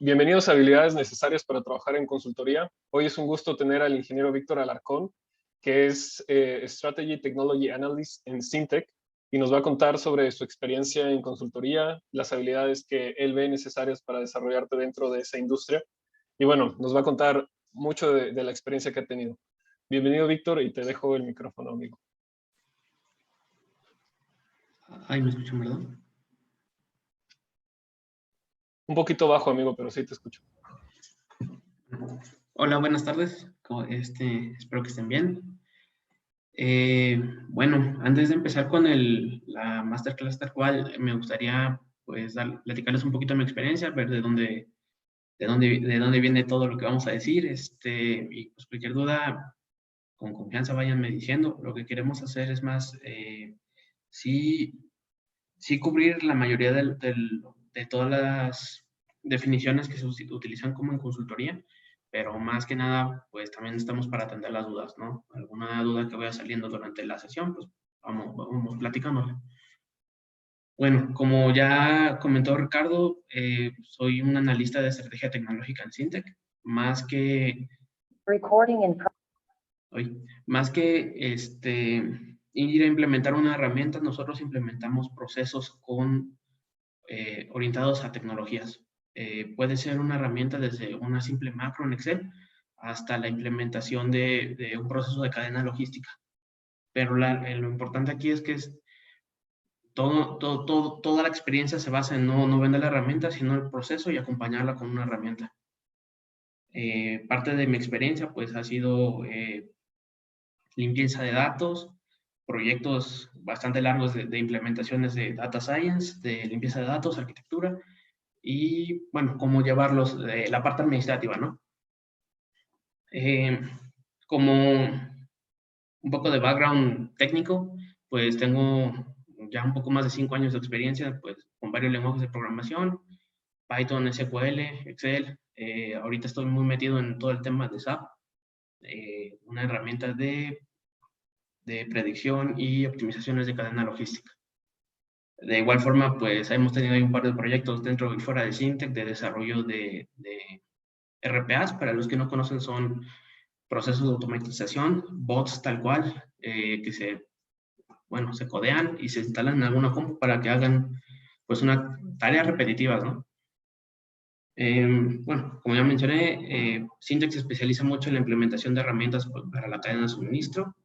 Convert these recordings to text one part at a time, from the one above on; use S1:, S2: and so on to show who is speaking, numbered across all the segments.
S1: Bienvenidos a Habilidades Necesarias para Trabajar en Consultoría. Hoy es un gusto tener al ingeniero Víctor Alarcón, que es Strategy Technology Analyst en Syntec, y nos va a contar sobre su experiencia en consultoría, las habilidades que él ve necesarias para desarrollarte dentro de esa industria. Y bueno, nos va a contar mucho de la experiencia que ha tenido. Bienvenido, Víctor, y te dejo el micrófono, amigo.
S2: Ay, ¿me escuchan, verdad?
S1: Un poquito bajo, amigo, pero sí te escucho.
S2: Hola, buenas tardes. Espero que estén bien. Bueno, antes de empezar con la masterclass tal cual, me gustaría pues platicarles un poquito de mi experiencia, ver de dónde viene todo lo que vamos a decir. Y pues cualquier duda, con confianza váyanme diciendo. Lo que queremos hacer es más, sí cubrir la mayoría de todas las definiciones que se utilizan como en consultoría, pero más que nada, pues también estamos para atender las dudas, ¿no? Alguna duda que vaya saliendo durante la sesión, pues vamos platicándola. Bueno, como ya comentó Ricardo, soy un analista de estrategia tecnológica en Syntec, más que ir a implementar una herramienta, nosotros implementamos procesos orientados a tecnologías. Puede ser una herramienta desde una simple macro en Excel hasta la implementación de un proceso de cadena logística. Pero lo importante aquí es que toda la experiencia se basa en no vender la herramienta, sino el proceso y acompañarla con una herramienta. Parte de mi experiencia pues ha sido limpieza de datos, proyectos bastante largos de implementaciones de data science, de limpieza de datos, arquitectura, y bueno, cómo llevarlos, la parte administrativa, ¿no? Como un poco de background técnico, pues tengo ya un poco más de 5 años de experiencia, pues con varios lenguajes de programación, Python, SQL, Excel. Ahorita estoy muy metido en todo el tema de SAP, una herramienta de predicción y optimizaciones de cadena logística. De igual forma, pues hemos tenido ahí un par de proyectos dentro y fuera de Syntec de desarrollo de RPAs. Para los que no conocen, son procesos de automatización, bots tal cual, que se codean y se instalan en alguna compu para que hagan pues una tareas repetitivas, ¿no? Bueno, como ya mencioné, Syntec se especializa mucho en la implementación de herramientas para la cadena de suministro,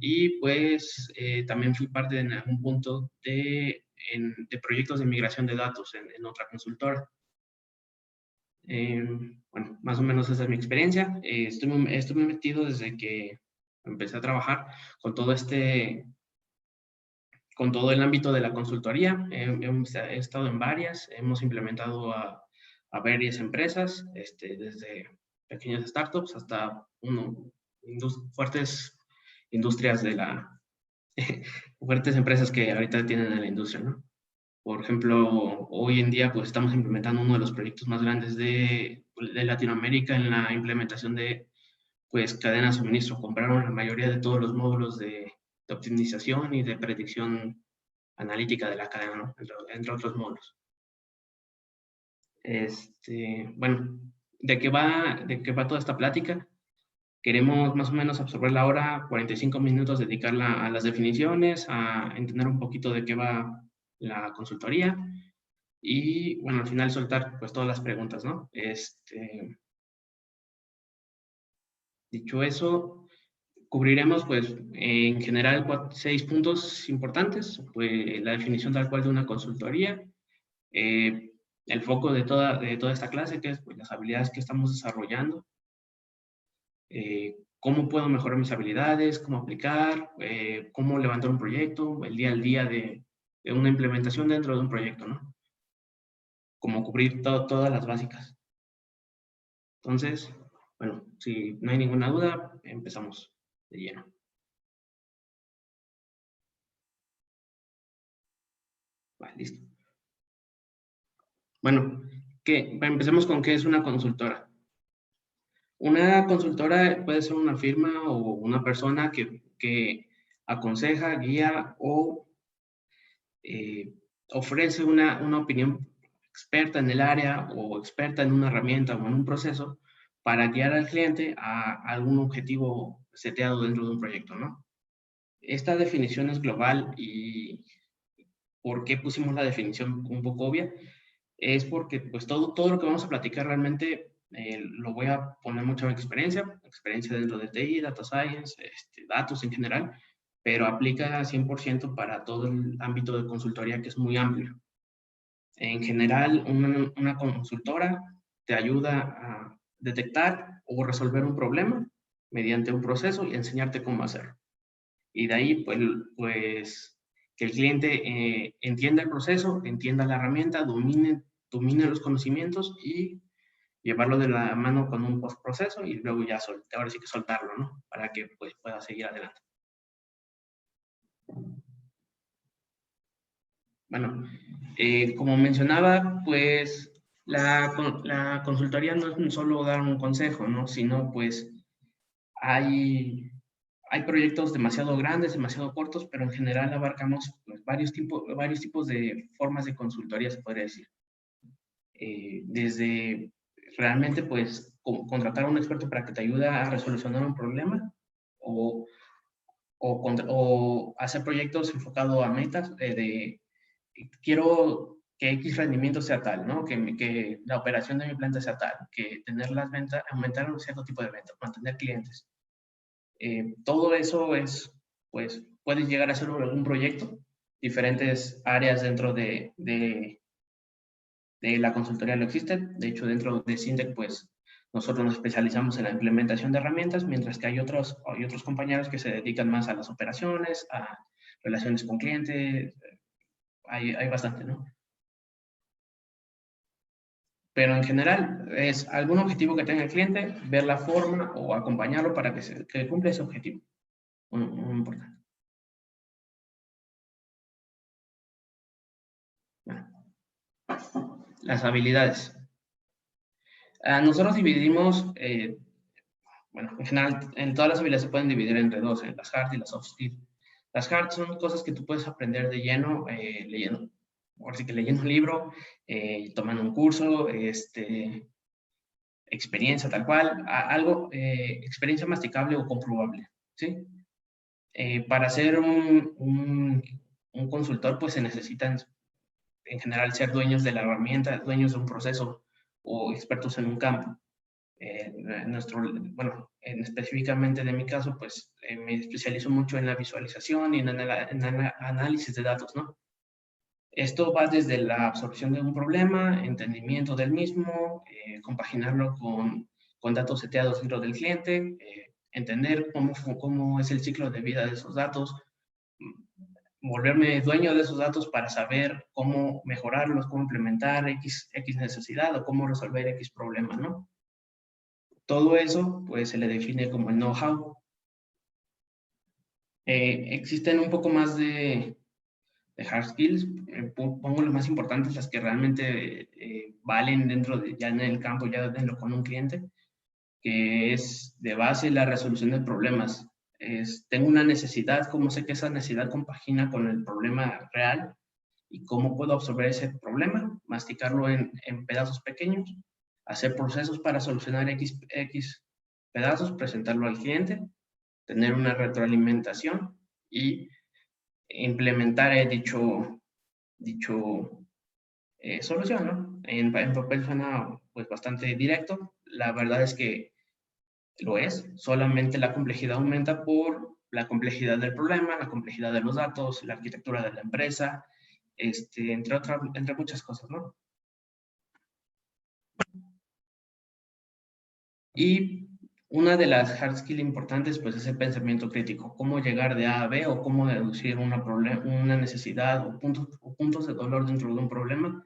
S2: y pues también fui parte en algún punto de proyectos de migración de datos en otra consultora. Bueno, más o menos esa es mi experiencia. Estuve metido desde que empecé a trabajar con con todo el ámbito de la consultoría. He estado en varias, hemos implementado a varias empresas, desde pequeñas startups hasta fuertes industrias fuertes empresas que ahorita tienen en la industria, ¿no? Por ejemplo, hoy en día pues estamos implementando uno de los proyectos más grandes de Latinoamérica en la implementación de pues cadenas de suministro. Compraron la mayoría de todos los módulos de optimización y de predicción analítica de la cadena, ¿no? Entre otros módulos. Bueno, ¿de qué va toda esta plática? Queremos más o menos absorber la hora, 45 minutos, dedicarla a las definiciones, a entender un poquito de qué va la consultoría y, bueno, al final soltar pues todas las preguntas, ¿no? Dicho eso, cubriremos pues en general 6 puntos importantes, pues la definición tal cual de una consultoría, el foco de toda esta clase, que es pues, las habilidades que estamos desarrollando, cómo puedo mejorar mis habilidades, cómo aplicar, cómo levantar un proyecto, el día al día de una implementación dentro de un proyecto, ¿no? Cómo cubrir todas las básicas. Entonces, bueno, si no hay ninguna duda, empezamos de lleno. Vale, listo. Bueno, empecemos con qué es una consultora. Una consultora puede ser una firma o una persona que aconseja, guía o ofrece una opinión experta en el área o experta en una herramienta o en un proceso para guiar al cliente a algún objetivo seteado dentro de un proyecto, ¿no? Esta definición es global y ¿por qué pusimos la definición un poco obvia? Es porque pues todo lo que vamos a platicar realmente lo voy a poner mucho en experiencia dentro de TI, Data Science, datos en general, pero aplica 100% para todo el ámbito de consultoría, que es muy amplio. En general, una consultora te ayuda a detectar o resolver un problema mediante un proceso y enseñarte cómo hacerlo. Y de ahí, pues que el cliente entienda el proceso, entienda la herramienta, domine los conocimientos y llevarlo de la mano con un postproceso y luego ya ahora sí que soltarlo, ¿no? Para que pues, pueda seguir adelante. Bueno, como mencionaba, pues la consultoría no es solo dar un consejo, ¿no? Sino pues hay proyectos demasiado grandes, demasiado cortos, pero en general abarcamos pues, varios tipos de formas de consultoría, se podría decir. Desde realmente pues contratar a un experto para que te ayude a resolucionar un problema o hacer proyectos enfocados a metas quiero que X rendimiento sea tal, ¿no? Que la operación de mi planta sea tal, que tener las ventas, aumentar un cierto tipo de ventas, mantener clientes. Todo eso es, pues, puede llegar a ser algún proyecto, diferentes áreas dentro de la consultoría lo existen. De hecho, dentro de Syntec, pues, nosotros nos especializamos en la implementación de herramientas, mientras que hay otros compañeros que se dedican más a las operaciones, a relaciones con clientes. Hay bastante, ¿no? Pero en general es algún objetivo que tenga el cliente, ver la forma o acompañarlo para que cumpla ese objetivo. Muy importante. Bueno, las habilidades. Nosotros dividimos, bueno, en general, en todas las habilidades se pueden dividir entre dos, en las hard y las soft skills. Las hard son cosas que tú puedes aprender de lleno, leyendo, ahora sí que leyendo un libro, tomando un curso, experiencia tal cual, algo, experiencia masticable o comprobable, ¿sí? Para ser un consultor, pues se necesitan en general ser dueños de la herramienta, dueños de un proceso o expertos en un campo. Bueno, específicamente de mi caso, pues me especializo mucho en la visualización y en análisis de datos, ¿no? Esto va desde la absorción de un problema, entendimiento del mismo, compaginarlo con datos seteados dentro del cliente, entender cómo es el ciclo de vida de esos datos, volverme dueño de esos datos para saber cómo mejorarlos, cómo implementar X necesidad o cómo resolver X problema, ¿no? Todo eso, pues, se le define como el know-how. Existen un poco más de hard skills, pongo las más importantes, las que realmente valen ya en el campo, ya dentro con un cliente, que es de base la resolución de problemas. Tengo una necesidad, ¿cómo sé que esa necesidad compagina con el problema real? ¿Y cómo puedo absorber ese problema? Masticarlo en pedazos pequeños, hacer procesos para solucionar X pedazos, presentarlo al cliente, tener una retroalimentación y implementar dicho solución, ¿no? En papel suena pues bastante directo. La verdad es que lo es. Solamente la complejidad aumenta por la complejidad del problema, la complejidad de los datos, la arquitectura de la empresa, entre muchas cosas, ¿no? Y una de las hard skills importantes, pues, es el pensamiento crítico. Cómo llegar de A a B o cómo deducir una necesidad o puntos de dolor dentro de un problema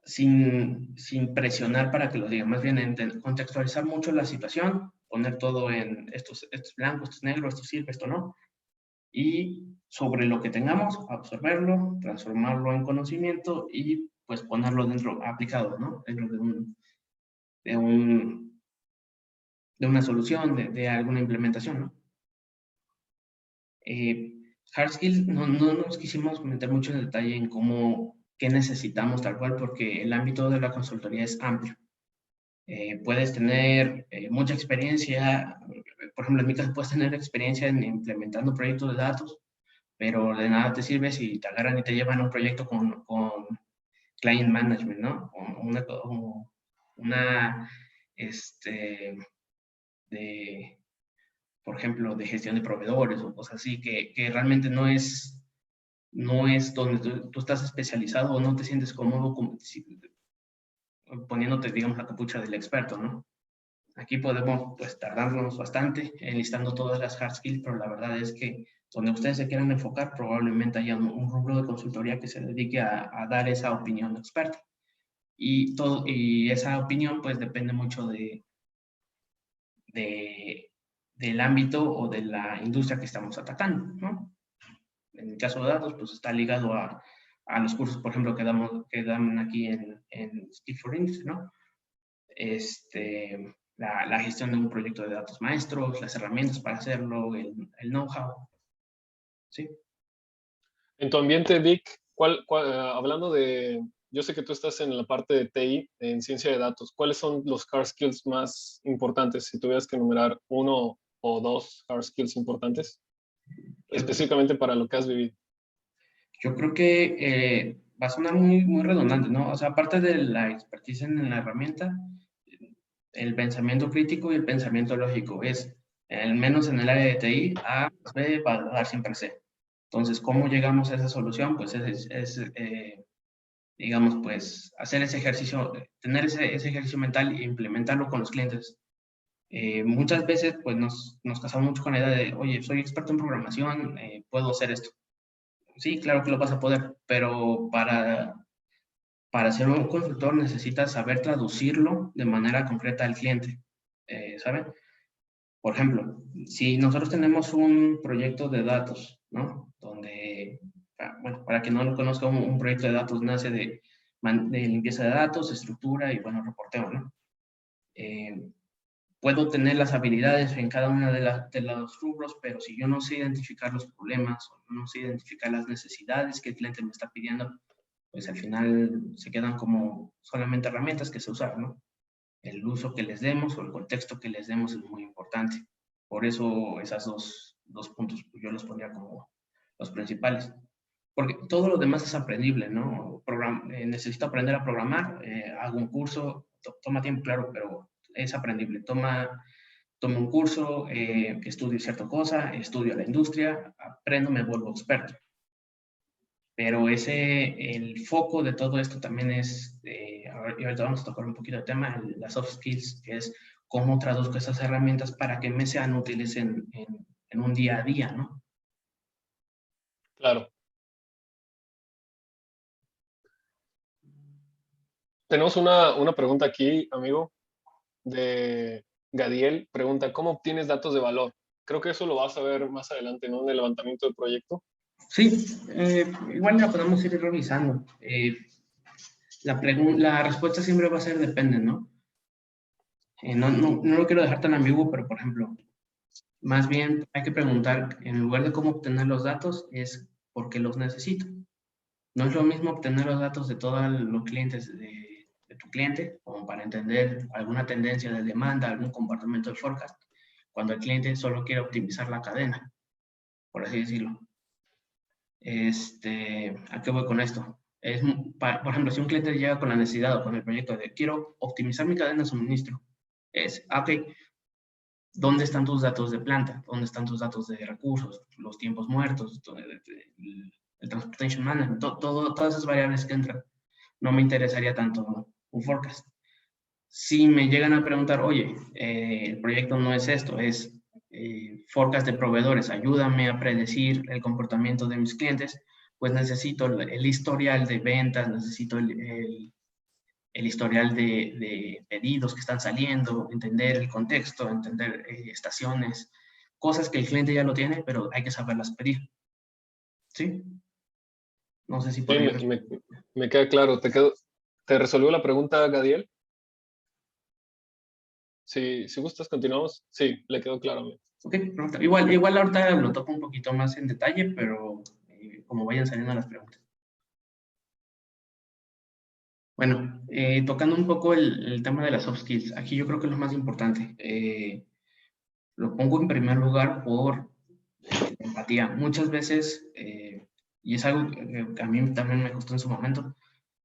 S2: sin presionar para que lo diga. Más bien contextualizar mucho la situación, poner todo en esto es blanco, esto es negro, esto sirve, esto no. Y sobre lo que tengamos, absorberlo, transformarlo en conocimiento y pues ponerlo aplicado, ¿no? Dentro de una solución, de alguna implementación, ¿no? Hard skills, no nos quisimos meter mucho en detalle en cómo qué necesitamos tal cual, porque el ámbito de la consultoría es amplio. Puedes tener mucha experiencia, por ejemplo, en mi caso puedes tener experiencia en implementando proyectos de datos, pero de nada te sirve si te agarran y te llevan a un proyecto con client management, ¿no? O una de, por ejemplo, de gestión de proveedores o cosas así, que realmente no es donde tú estás especializado o no te sientes cómodo poniéndote, digamos, la capucha del experto, ¿no? Aquí podemos, pues, tardarnos bastante enlistando todas las hard skills, pero la verdad es que donde ustedes se quieran enfocar, probablemente haya un rubro de consultoría que se dedique a dar esa opinión experta. Y esa opinión, pues, depende mucho del ámbito o de la industria que estamos atacando, ¿no? En el caso de datos, pues está ligado a los cursos, por ejemplo, que dan aquí en Speak for English, ¿no? La gestión de un proyecto de datos maestros, las herramientas para hacerlo, el know-how, ¿sí?
S1: En tu ambiente, Vic, hablando de, yo sé que tú estás en la parte de TI, en ciencia de datos, ¿cuáles son los hard skills más importantes? Si tuvieras que enumerar uno o dos hard skills importantes,
S2: Yo,
S1: específicamente para lo que has vivido.
S2: yo creo que va a sonar muy, muy redundante, ¿no? O sea, aparte de la expertise en la herramienta, el pensamiento crítico y el pensamiento lógico es, al menos en el área de TI, A más B va a dar siempre C. Entonces, ¿cómo llegamos a esa solución? Pues digamos, pues, hacer ese ejercicio, tener ese ejercicio mental e implementarlo con los clientes. Muchas veces, pues, nos casamos mucho con la idea de, oye, soy experto en programación, puedo hacer esto. Sí, claro que lo vas a poder, pero para ser un consultor necesitas saber traducirlo de manera concreta al cliente, ¿saben? Por ejemplo, si nosotros tenemos un proyecto de datos, ¿no? Donde, bueno, para quien no lo conozca, un proyecto de datos nace de limpieza de datos, estructura y, bueno, reporteo, ¿no? Puedo tener las habilidades en cada una de los rubros, pero si yo no sé identificar los problemas o no sé identificar las necesidades que el cliente me está pidiendo, pues al final se quedan como solamente herramientas que se usan, ¿no? El uso que les demos o el contexto que les demos es muy importante. Por eso esos dos puntos yo los pondría como los principales. Porque todo lo demás es aprendible, ¿no? Necesito aprender a programar, hago un curso, toma tiempo, claro, pero es aprendible. Tomo un curso, estudio cierta cosa, estudio la industria, aprendo, me vuelvo experto. Pero el foco de todo esto también es, y ahorita vamos a tocar un poquito de tema, las soft skills, que es cómo traduzco esas herramientas para que me sean útiles en un día a día, ¿no?
S1: Claro. Tenemos una pregunta aquí, amigo, de Gadiel. Pregunta, ¿cómo obtienes datos de valor? Creo que eso lo vas a ver más adelante, ¿no? En el levantamiento del proyecto.
S2: Sí, igual la podemos ir revisando. La respuesta siempre va a ser depende, ¿no? No lo quiero dejar tan ambiguo, pero por ejemplo, más bien hay que preguntar, en lugar de cómo obtener los datos, es por qué los necesito. No es lo mismo obtener los datos de todos los clientes de tu cliente, como para entender alguna tendencia de demanda, algún comportamiento de forecast, cuando el cliente solo quiere optimizar la cadena, por así decirlo. ¿A qué voy con esto? Por ejemplo, si un cliente llega con la necesidad o con el proyecto de quiero optimizar mi cadena de suministro, ok, ¿dónde están tus datos de planta? ¿Dónde están tus datos de recursos? Los tiempos muertos, el transportation management, todas esas variables que entran. No me interesaría tanto un forecast. Si me llegan a preguntar, oye, el proyecto no es esto, es forecast de proveedores, ayúdame a predecir el comportamiento de mis clientes, pues necesito el historial de ventas, necesito el historial de pedidos que están saliendo, entender el contexto, entender estaciones, cosas que el cliente ya lo tiene, pero hay que saberlas pedir. ¿Sí? No sé si
S1: Sí,
S2: podría...
S1: me queda claro. ¿Te resolvió la pregunta, Gadiel? Si gustas, continuamos. Sí, le quedó claro.
S2: Ok, igual ahorita lo toco un poquito más en detalle, pero como vayan saliendo las preguntas. Bueno, tocando un poco el tema de las soft skills, aquí yo creo que es lo más importante. Lo pongo en primer lugar por empatía. Muchas veces, y es algo que a mí también me costó en su momento,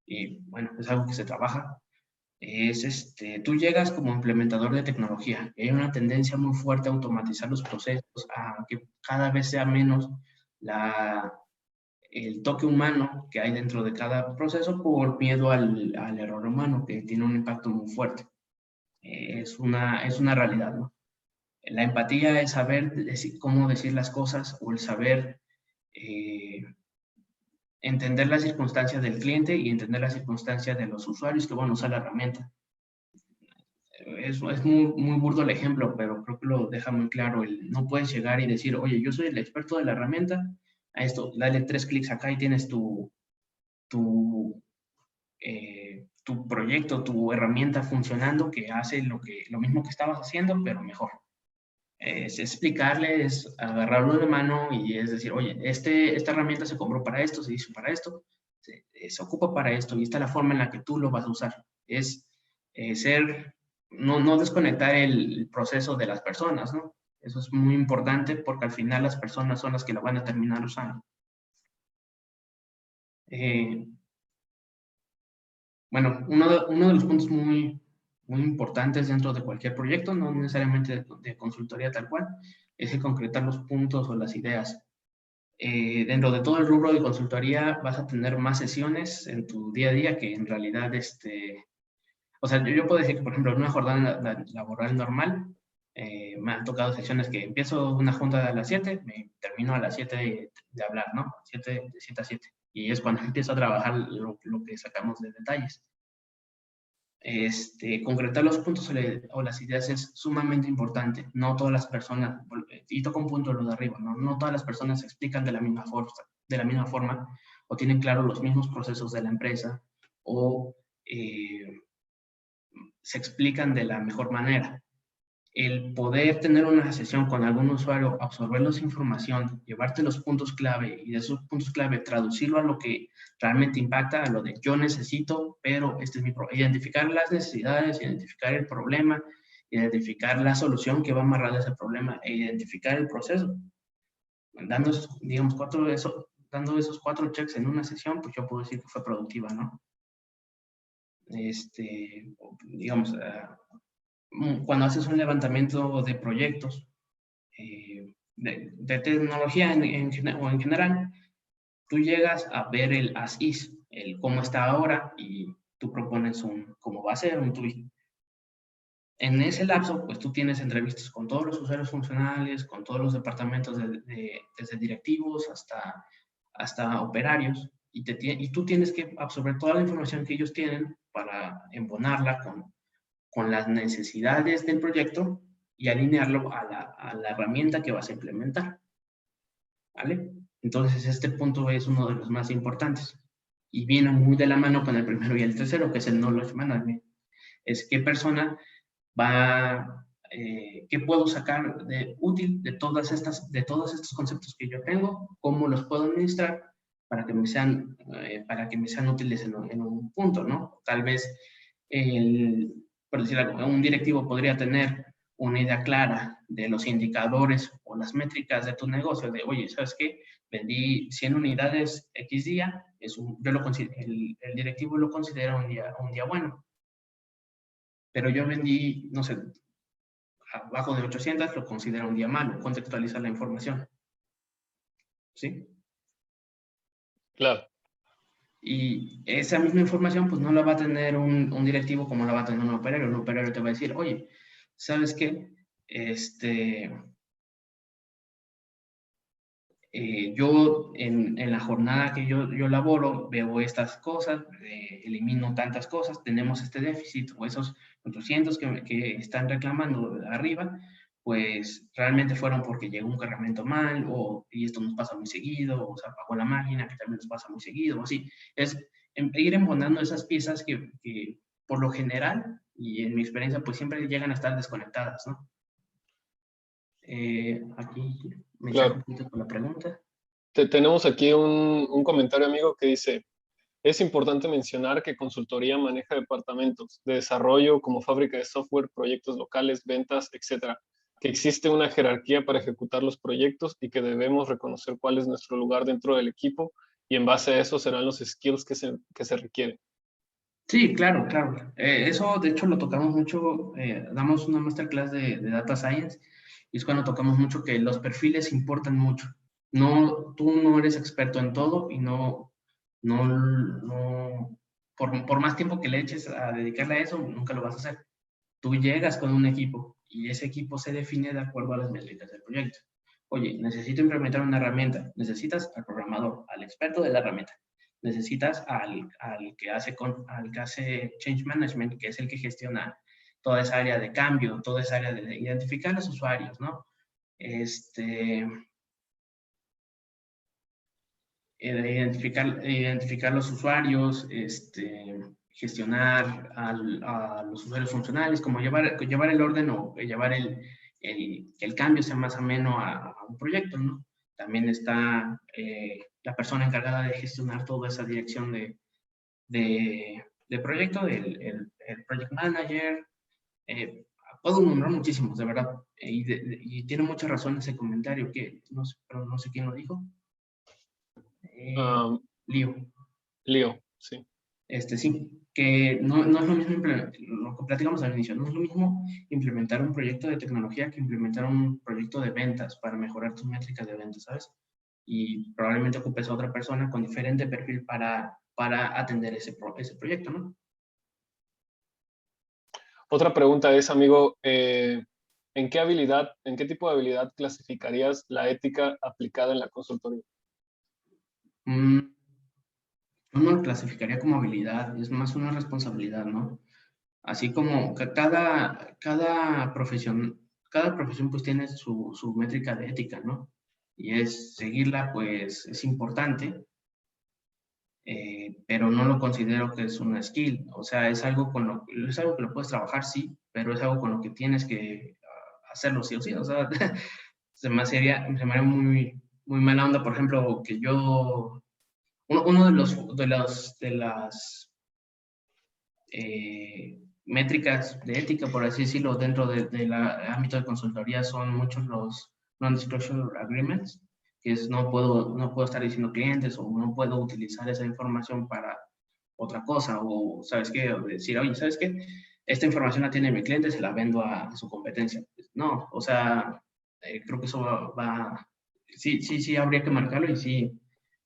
S2: y bueno, es algo que se trabaja, tú llegas como implementador de tecnología. Y hay una tendencia muy fuerte a automatizar los procesos, a que cada vez sea menos el toque humano que hay dentro de cada proceso por miedo al error humano, que tiene un impacto muy fuerte. Es una realidad, ¿no? La empatía es saber cómo decir las cosas o el saber eh, entender las circunstancias del cliente y entender las circunstancias de los usuarios que van a usar la herramienta. Es muy burdo el ejemplo, pero creo que lo deja muy claro. No puedes llegar y decir, oye, yo soy el experto de la herramienta, a esto, dale 3 clics acá y tienes tu, tu proyecto, tu herramienta funcionando que hace lo mismo que estabas haciendo, pero mejor. Es explicarle, es agarrarlo de mano y es decir, oye, esta herramienta se compró para esto, se hizo para esto, se ocupa para esto y esta es la forma en la que tú lo vas a usar. Es no desconectar el proceso de las personas, ¿no? Eso es muy importante porque al final las personas son las que lo van a terminar usando. Bueno, uno de los puntos muy importantes dentro de cualquier proyecto, no necesariamente de consultoría tal cual, es el concretar los puntos o las ideas. Dentro de todo el rubro de consultoría vas a tener más sesiones en tu día a día que en realidad, o sea, yo puedo decir que, por ejemplo, en una jornada laboral normal, me han tocado sesiones que empiezo una junta a las 7, me termino a las 7 de hablar, ¿no? De 7 a 7. Y es cuando empiezo a trabajar lo que sacamos de detalles. Concretar los puntos o las ideas es sumamente importante. No todas las personas, y toco un punto lo de arriba, no todas las personas se explican de la misma forma o tienen claro los mismos procesos de la empresa o se explican de la mejor manera. El poder tener una sesión con algún usuario, absorberlos información, llevarte los puntos clave y de esos puntos clave traducirlo a lo que realmente impacta, a lo de yo necesito, pero este es mi problema. Identificar las necesidades, identificar el problema, identificar la solución que va amarrada a ese problema e identificar el proceso. Dando, digamos, dando esos 4 checks en una sesión, pues yo puedo decir que fue productiva, ¿no? Digamos, cuando haces un levantamiento de proyectos, de tecnología o en general, tú llegas a ver el as is, el cómo está ahora, y tú propones cómo va a ser un tweak. En ese lapso, pues tú tienes entrevistas con todos los usuarios funcionales, con todos los departamentos, desde directivos hasta operarios, y tú tienes que absorber toda la información que ellos tienen para embonarla con las necesidades del proyecto y alinearlo a la herramienta que vas a implementar. ¿Vale? Entonces, este punto es uno de los más importantes y viene muy de la mano con el primero y el tercero, que es el knowledge management. Es qué persona qué puedo sacar de útil de todos estos conceptos que yo tengo, cómo los puedo administrar para que me sean útiles en un punto, ¿no? Tal vez, por decir algo, un directivo podría tener una idea clara de los indicadores o las métricas de tu negocio, de, oye, ¿sabes qué? Vendí 100 unidades X día, el directivo lo considera un día bueno, pero yo vendí, no sé, abajo de 800, lo considera un día malo, contextualizar la información. ¿Sí?
S1: Claro.
S2: Y esa misma información, pues no la va a tener un directivo como la va a tener un operario. Un operario te va a decir, oye, ¿sabes qué? Yo en la jornada que yo laboro, veo estas cosas, elimino tantas cosas, tenemos este déficit o esos 800 que están reclamando arriba, pues realmente fueron porque llegó un cargamento mal y esto nos pasa muy seguido, o se apagó la máquina, que también nos pasa muy seguido, o así. Es ir embonando esas piezas que por lo general, y en mi experiencia, pues siempre llegan a estar desconectadas, ¿no? Aquí me eché un
S1: Claro.
S2: poquito con la pregunta.
S1: Tenemos aquí un comentario, amigo, que dice, Es importante mencionar que consultoría maneja departamentos de desarrollo como fábrica de software, proyectos locales, ventas, etcétera. Que existe una jerarquía para ejecutar los proyectos y que debemos reconocer cuál es nuestro lugar dentro del equipo y en base a eso serán los skills que se requieren.
S2: Sí, claro, claro. Eso, de hecho, lo tocamos mucho. Damos una masterclass de Data Science y es cuando tocamos mucho que los perfiles importan mucho. No, tú no eres experto en todo y por más tiempo que le eches a dedicarle a eso, nunca lo vas a hacer. Tú llegas con un equipo y ese equipo se define de acuerdo a las métricas del proyecto. Oye, necesito implementar una herramienta. Necesitas al programador, al experto de la herramienta. Necesitas al que hace change management, que es el que gestiona toda esa área de cambio, toda esa área de identificar a los usuarios, ¿no? Identificar los usuarios, gestionar a los usuarios funcionales, como llevar el orden o llevar que el cambio sea más ameno a un proyecto, ¿no? También está la persona encargada de gestionar toda esa dirección de proyecto, el project manager. Puedo nombrar muchísimos, de verdad, y tiene mucha razón ese comentario que pero no sé quién lo dijo.
S1: Um,
S2: Lío.
S1: Lío, sí.
S2: Sí, que no es lo mismo, lo que platicamos al inicio, no es lo mismo implementar un proyecto de tecnología que implementar un proyecto de ventas para mejorar tus métricas de ventas, ¿sabes? Y probablemente ocupes a otra persona con diferente perfil para atender ese proyecto, ¿no?
S1: Otra pregunta es, amigo, ¿en qué tipo de habilidad clasificarías la ética aplicada en la consultoría?
S2: Yo no lo clasificaría como habilidad, es más una responsabilidad, ¿no? Así como cada profesión pues tiene su métrica de ética, ¿no? Y seguirla, pues es importante, pero no lo considero que es una skill. O sea, es algo es algo que lo puedes trabajar, sí, pero es algo con lo que tienes que hacerlo sí o sí. O sea, se me haría muy, muy mala onda, por ejemplo, que uno de las métricas de ética, por así decirlo, dentro del ámbito de consultoría son muchos los non-disclosure agreements, que es no puedo estar diciendo clientes o no puedo utilizar esa información para otra cosa o, ¿sabes qué? O decir, oye, ¿sabes qué? Esta información la tiene mi cliente, se la vendo a su competencia. No, o sea, creo que eso sí, habría que marcarlo y sí,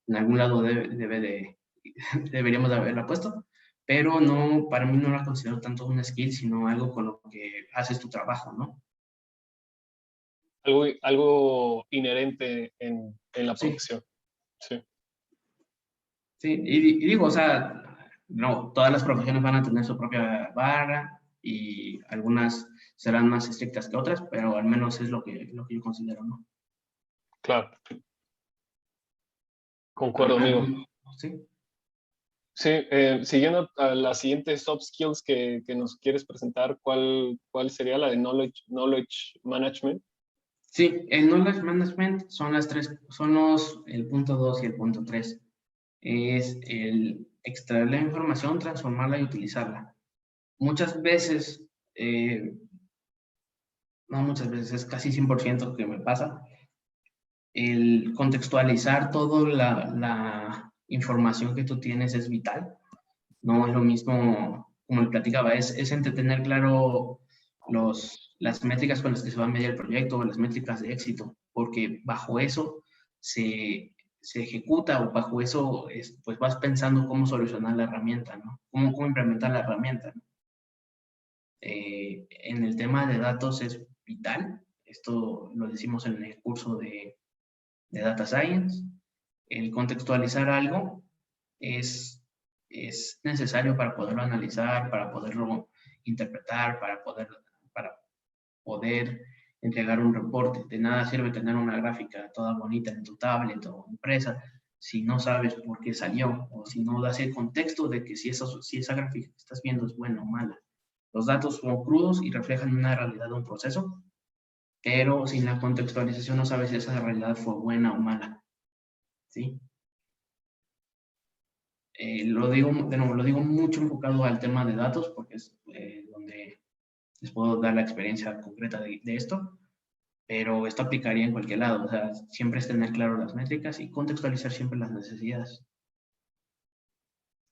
S2: en algún lado deberíamos de haberla puesto, pero no, para mí no la considero tanto una skill, sino algo con lo que haces tu trabajo, ¿no?
S1: Algo inherente en la
S2: Sí,
S1: profesión. Sí.
S2: sí, y digo, o sea, no, todas las profesiones van a tener su propia barra y algunas serán más estrictas que otras, pero al menos es lo que yo considero, ¿no?
S1: Claro, concuerdo, amigo.
S2: Sí.
S1: Sí, siguiendo a las siguientes soft skills que nos quieres presentar, ¿cuál sería la de knowledge management?
S2: Sí, el knowledge management son el punto 2 y el punto 3. Es el extraer la información, transformarla y utilizarla. Muchas veces, no muchas veces, es casi 100% que me pasa, el contextualizar toda la información que tú tienes es vital. No es lo mismo, como le platicaba, es tener claro las métricas con las que se va a medir el proyecto o las métricas de éxito, porque bajo eso se ejecuta o bajo eso pues vas pensando cómo solucionar la herramienta, ¿no? Cómo implementar la herramienta, ¿no? En el tema de datos es vital, esto lo decimos en el curso de Data Science, el contextualizar algo es necesario para poderlo analizar, para poderlo interpretar, para poder entregar un reporte. De nada sirve tener una gráfica toda bonita en tu tablet o impresa si no sabes por qué salió o si no das el contexto de que si esa gráfica que estás viendo es buena o mala. Los datos son crudos y reflejan una realidad de un proceso, pero sin la contextualización no sabes si esa realidad fue buena o mala. ¿Sí? Lo digo, de nuevo, lo digo mucho enfocado al tema de datos, porque es donde les puedo dar la experiencia concreta de esto, pero esto aplicaría en cualquier lado. O sea, siempre es tener claro las métricas y contextualizar siempre las necesidades.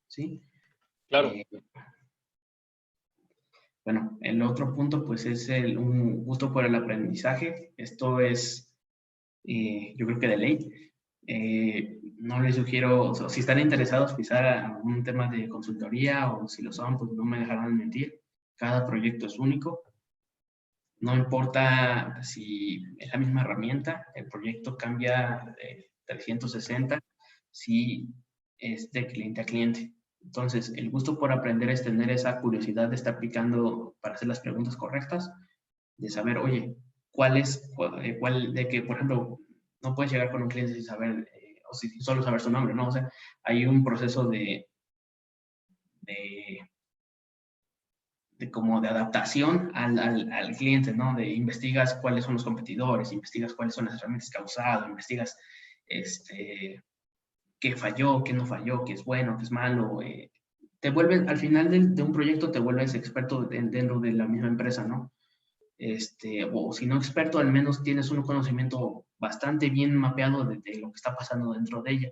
S2: ¿Sí?
S1: Claro.
S2: Bueno, el otro punto pues es un gusto por el aprendizaje. Esto es, yo creo que de ley. No les sugiero, o sea, si están interesados quizá en algún tema de consultoría o si lo son, pues no me dejarán mentir. Cada proyecto es único. No importa si es la misma herramienta, el proyecto cambia de 360 si es de cliente a cliente. Entonces, el gusto por aprender es tener esa curiosidad de estar picando para hacer las preguntas correctas, de saber, oye, de que, por ejemplo, no puedes llegar con un cliente sin saber, o sin solo saber su nombre, ¿no? O sea, hay un proceso de como de adaptación al cliente, ¿no? De investigas cuáles son los competidores, investigas cuáles son las herramientas que ha usado, investigas qué falló, qué no falló, qué es bueno, qué es malo. Te vuelves, al final de un proyecto te vuelves experto dentro de la misma empresa, ¿no? O si no experto, al menos tienes un conocimiento bastante bien mapeado de lo que está pasando dentro de ella.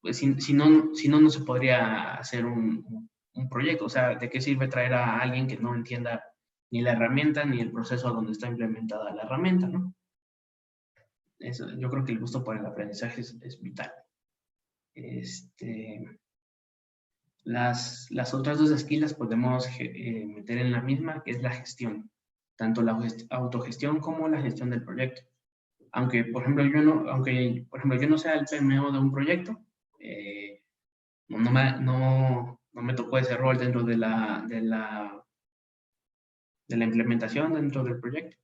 S2: Pues si no, no se podría hacer un proyecto. O sea, ¿de qué sirve traer a alguien que no entienda ni la herramienta ni el proceso donde está implementada la herramienta, ¿no? Yo creo que el gusto por el aprendizaje es vital. Las otras dos skills las podemos meter en la misma, que es la gestión. Tanto la autogestión como la gestión del proyecto. Aunque, por ejemplo, yo no sea el PMO de un proyecto, no me tocó ese rol dentro de la implementación, dentro del proyecto.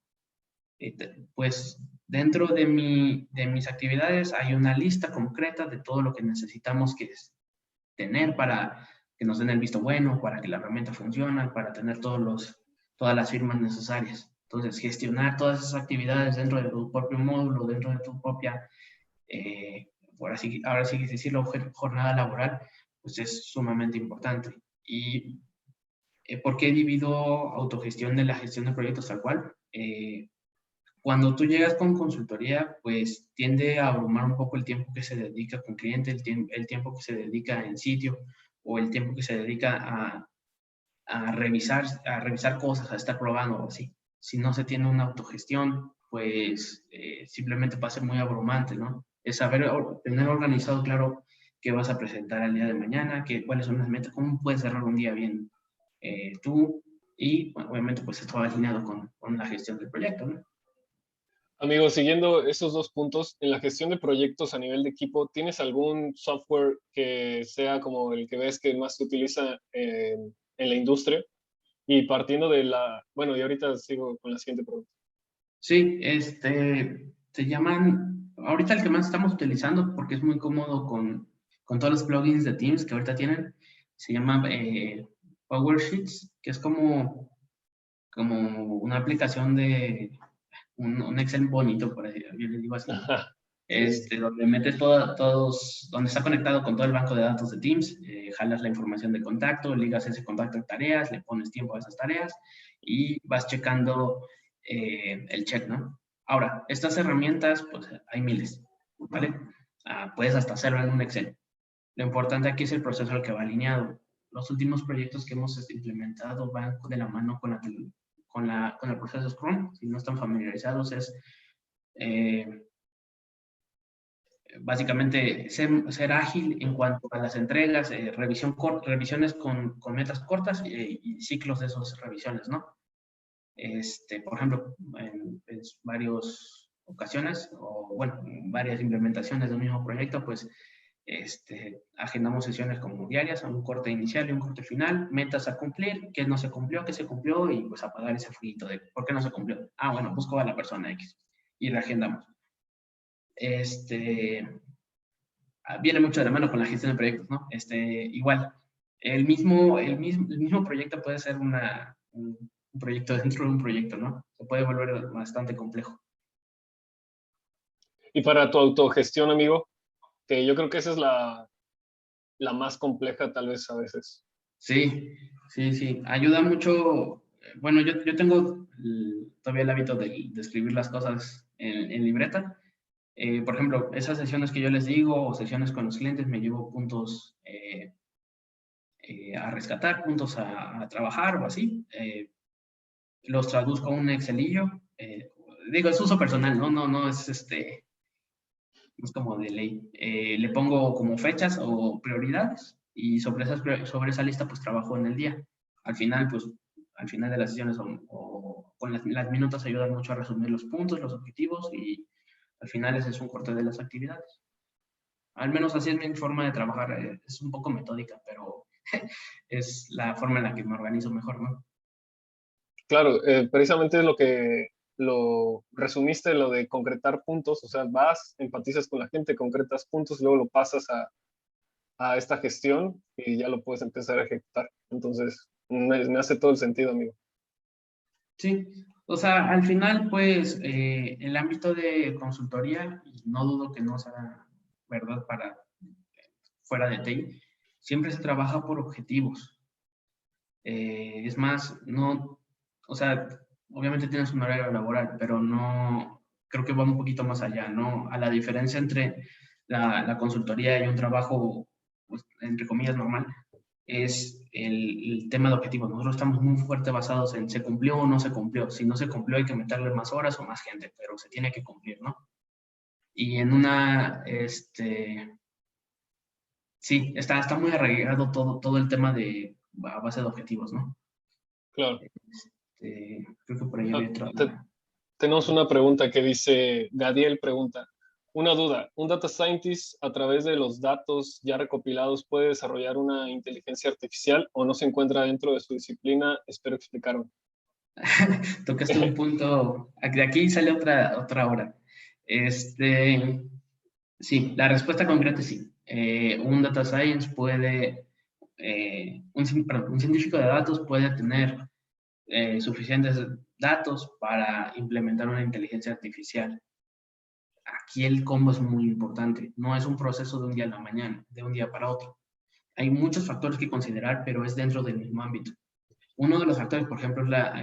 S2: Pues dentro de mis actividades hay una lista concreta de todo lo que necesitamos tener para que nos den el visto bueno, para que la herramienta funcione, para tener todas las firmas necesarias. Entonces, gestionar todas esas actividades dentro de tu propio módulo, dentro de tu propia, ahora sí que decirlo, jornada laboral, pues es sumamente importante. ¿Y por qué divido autogestión de la gestión de proyectos tal cual? Cuando tú llegas con consultoría, pues tiende a abrumar un poco el tiempo que se dedica con cliente, el tiempo que se dedica en sitio o el tiempo que se dedica a revisar cosas, a estar probando o así. Si no se tiene una autogestión, pues simplemente va a ser muy abrumante, ¿no? Es tener organizado, claro, qué vas a presentar al día de mañana, cuáles son las metas, cómo puedes cerrar un día bien tú y, bueno, obviamente, pues esto va alineado con la gestión del proyecto, ¿no?
S1: Amigo, siguiendo esos dos puntos, en la gestión de proyectos a nivel de equipo, ¿tienes algún software que sea como el que ves que más se utiliza en la industria? Y partiendo de bueno, y ahorita sigo con la siguiente pregunta.
S2: Sí, se llaman, ahorita el que más estamos utilizando porque es muy cómodo con todos los plugins de Teams que ahorita tienen, se llama PowerSheets, que es como una aplicación de un Excel bonito, por ahí, yo le digo así,
S1: Sí.
S2: donde metes donde está conectado con todo el banco de datos de Teams, jalas la información de contacto, ligas ese contacto a tareas, le pones tiempo a esas tareas y vas checando el check, ¿no? Ahora, estas herramientas, pues hay miles, ¿vale? Puedes hasta hacerlo en un Excel. Lo importante aquí es el proceso al que va alineado. Los últimos proyectos que hemos implementado van de la mano con el proceso Scrum. Si no están familiarizados, es básicamente ser ágil en cuanto a las entregas, revisiones con metas cortas y ciclos de esas revisiones, ¿no? Por ejemplo, en varias ocasiones, o bueno, varias implementaciones del mismo proyecto, pues agendamos sesiones como diarias, un corte inicial y un corte final, metas a cumplir, qué no se cumplió, qué se cumplió, y pues apagar ese fueguito de por qué no se cumplió. Bueno, busco a la persona X y la agendamos. Viene mucho de la mano con la gestión de proyectos, ¿no? Igual, el mismo proyecto puede ser un proyecto dentro de un proyecto, ¿no? Se puede volver bastante complejo.
S1: Y para tu autogestión, amigo, que yo creo que esa es la la más compleja tal vez a veces.
S2: Sí, sí, sí. Ayuda mucho. Bueno, yo tengo todavía el hábito de escribir las cosas en libreta. Por ejemplo, esas sesiones que yo les digo o sesiones con los clientes, me llevo puntos a rescatar, puntos a trabajar o así. Los traduzco a un Excelillo. Digo, es uso personal, ¿no? No es no es como de ley. Le pongo como fechas o prioridades y sobre esa lista pues trabajo en el día. Al final, pues, al final de las sesiones o con las minutas ayudan mucho a resumir los puntos, los objetivos y al final ese es un corte de las actividades. Al menos así es mi forma de trabajar. Es un poco metódica, pero es la forma en la que me organizo mejor, ¿no?
S1: Claro, precisamente es lo que lo resumiste, lo de concretar puntos, o sea, vas, empatizas con la gente, concretas puntos, luego lo pasas a esta gestión y ya lo puedes empezar a ejecutar. Entonces, me hace todo el sentido, amigo.
S2: Sí, o sea, al final, pues, el ámbito de consultoría, y no dudo que no sea verdad para fuera de TI, siempre se trabaja por objetivos. Es más, no, o sea, obviamente tienes un horario laboral, pero no, creo que va un poquito más allá, ¿no? A la diferencia entre la consultoría y un trabajo, pues, entre comillas, normal, es el tema de objetivos. Nosotros estamos muy fuerte basados en se cumplió o no se cumplió. Si no se cumplió hay que meterle más horas o más gente, pero se tiene que cumplir, ¿no? Y en una, sí, está muy arraigado todo el tema de a base de objetivos, ¿no?
S1: Claro.
S2: Creo que por ahí
S1: Ah,
S2: había otra.
S1: tenemos una pregunta que dice, Gadiel pregunta, una duda, ¿un data scientist a través de los datos ya recopilados puede desarrollar una inteligencia artificial o no se encuentra dentro de su disciplina? Espero explicarme.
S2: Tocaste un punto, de aquí sale otra hora. Sí, la respuesta concreta es sí. Un data science puede, un científico de datos puede tener suficientes datos para implementar una inteligencia artificial. Aquí el combo es muy importante. No es un proceso de un día a la mañana, de un día para otro. Hay muchos factores que considerar, pero es dentro del mismo ámbito. Uno de los factores, por ejemplo, la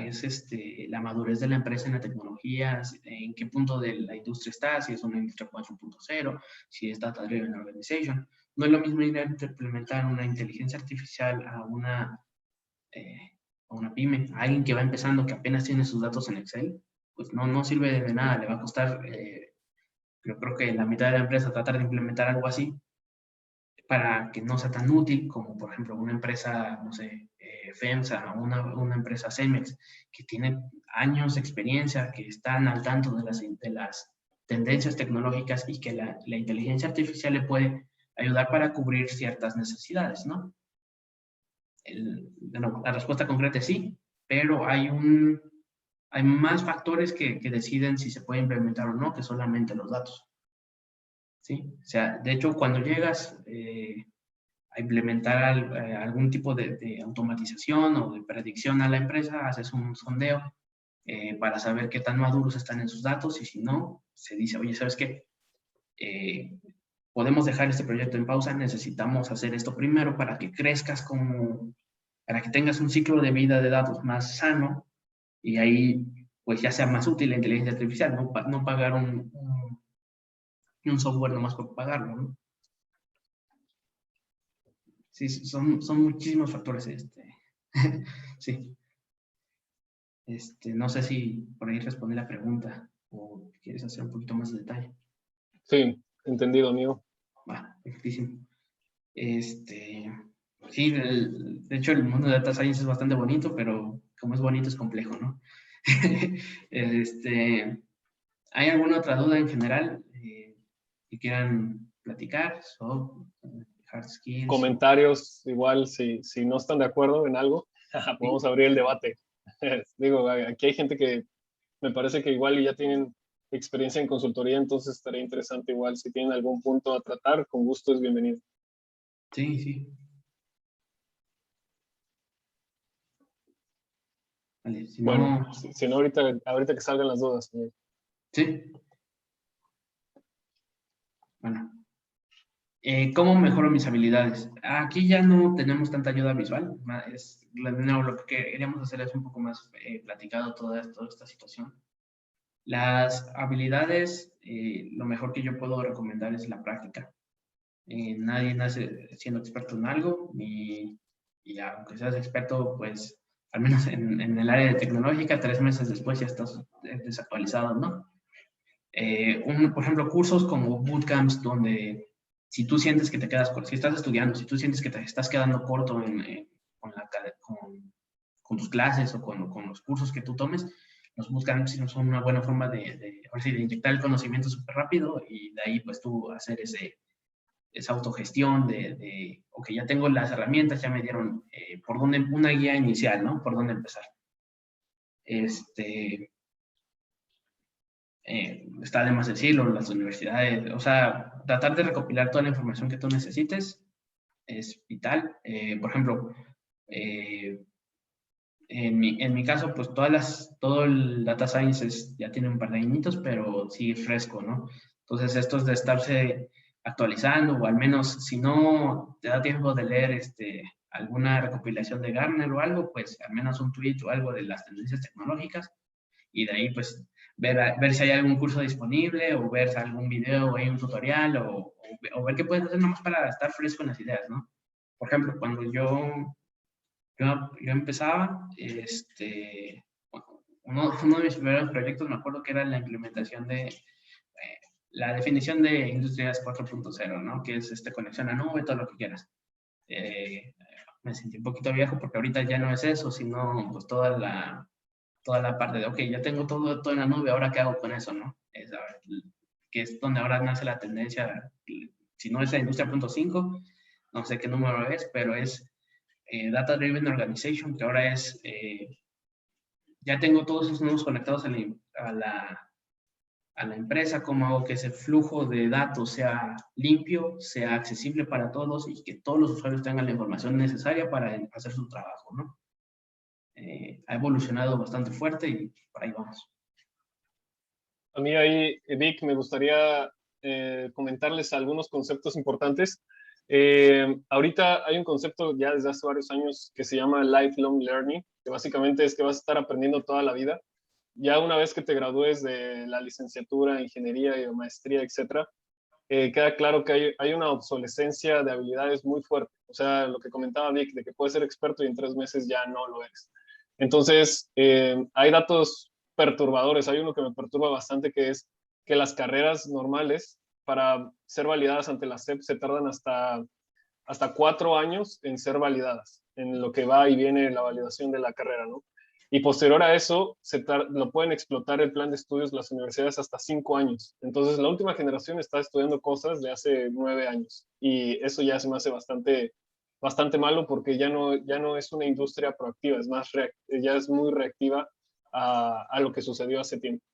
S2: madurez de la empresa en la tecnología, en qué punto de la industria está, si es una industria 4.0, si es Data Driven Organization. No es lo mismo ir a implementar una inteligencia artificial a una pyme, a alguien que va empezando, que apenas tiene sus datos en Excel, pues no sirve de nada, le va a costar, yo creo que la mitad de la empresa tratar de implementar algo así, para que no sea tan útil como, por ejemplo, una empresa, no sé, FEMSA o una empresa Cemex, que tiene años de experiencia, que están al tanto de las tendencias tecnológicas y que la inteligencia artificial le puede ayudar para cubrir ciertas necesidades, ¿no? La respuesta concreta es sí, pero hay más factores que deciden si se puede implementar o no que solamente los datos. ¿Sí? O sea, de hecho, cuando llegas a implementar algún tipo de automatización o de predicción a la empresa, haces un sondeo para saber qué tan maduros están en sus datos y si no, se dice, oye, ¿sabes qué? Podemos dejar este proyecto en pausa, necesitamos hacer esto primero para que crezcas para que tengas un ciclo de vida de datos más sano y ahí pues ya sea más útil la inteligencia artificial, no pagar un software nomás por pagarlo, ¿no? Sí, son muchísimos factores. Sí. No sé si por ahí respondí la pregunta o quieres hacer un poquito más de detalle.
S1: Sí, entendido, amigo.
S2: Va, perfectísimo. Sí, de hecho el mundo de data science es bastante bonito, pero como es bonito es complejo, ¿no? ¿Hay alguna otra duda en general que quieran platicar? Hard skills.
S1: Comentarios, igual, si no están de acuerdo en algo, podemos abrir el debate. Digo, aquí hay gente que me parece que igual ya tienen experiencia en consultoría, entonces estaría interesante igual. Si tienen algún punto a tratar, con gusto es bienvenido.
S2: Sí, sí. Vale, si
S1: Bueno,
S2: no,
S1: si no ahorita que salgan las dudas.
S2: sí. Bueno. ¿Cómo mejoro mis habilidades? Aquí ya no tenemos tanta ayuda visual. No, lo que queríamos hacer es un poco más platicado toda esta situación. Las habilidades, lo mejor que yo puedo recomendar es la práctica. Nadie nace siendo experto en algo y aunque seas experto, pues al menos en el área de tecnológica, 3 meses después ya estás desactualizado, ¿no? Por ejemplo, cursos como bootcamps donde si tú sientes que te quedas corto, si estás estudiando, si tú sientes que te estás quedando corto con tus clases o con los cursos que tú tomes, los bootcamps son una buena forma de inyectar el conocimiento súper rápido y de ahí pues tú hacer esa autogestión ok, ya tengo las herramientas, ya me dieron por dónde, una guía inicial, ¿no? Por dónde empezar. Está de más decirlo, las universidades, o sea, tratar de recopilar toda la información que tú necesites es vital. Por ejemplo, en mi caso, pues todo el data science ya tiene un par de añitos, pero sigue fresco, ¿no? Entonces, esto es de estarse actualizando, o al menos si no te da tiempo de leer alguna recopilación de Gartner o algo, pues al menos un tweet o algo de las tendencias tecnológicas, y de ahí pues ver si hay algún curso disponible, o ver si algún video o hay un tutorial, o ver qué puedes hacer nomás para estar fresco en las ideas, ¿no? Por ejemplo, cuando yo empezaba, uno de mis primeros proyectos me acuerdo que era la implementación de la definición de Industrias 4.0, ¿no? Que es conexión a nube, todo lo que quieras. Me sentí un poquito viejo porque ahorita ya no es eso, sino pues toda la parte de, ok, ya tengo todo en la nube, ¿ahora qué hago con eso, no? Que es donde ahora nace la tendencia, si no es la industria 0.5, no sé qué número es, pero es Data Driven Organization, que ahora es, ya tengo todos esos nodos conectados a la empresa, cómo hago que ese flujo de datos sea limpio, sea accesible para todos y que todos los usuarios tengan la información necesaria para hacer su trabajo, ¿no? Ha evolucionado bastante fuerte y por ahí vamos.
S1: A mí ahí, Vic, me gustaría comentarles algunos conceptos importantes. Ahorita hay un concepto ya desde hace varios años que se llama lifelong learning, que básicamente es que vas a estar aprendiendo toda la vida. Ya una vez que te gradúes de la licenciatura, ingeniería y maestría, etcétera, queda claro que hay una obsolescencia de habilidades muy fuerte. O sea, lo que comentaba Vic, de que puedes ser experto y en 3 meses ya no lo eres. Entonces, hay datos perturbadores. Hay uno que me perturba bastante, que es que las carreras normales para ser validadas ante la SEP se tardan hasta 4 años en ser validadas, en lo que va y viene la validación de la carrera, ¿no? Y posterior a eso, lo pueden explotar el plan de estudios las universidades hasta 5 años. Entonces, la última generación está estudiando cosas de hace 9 años. Y eso ya se me hace bastante malo porque ya no es una industria proactiva, ya es muy reactiva a lo que sucedió hace tiempo.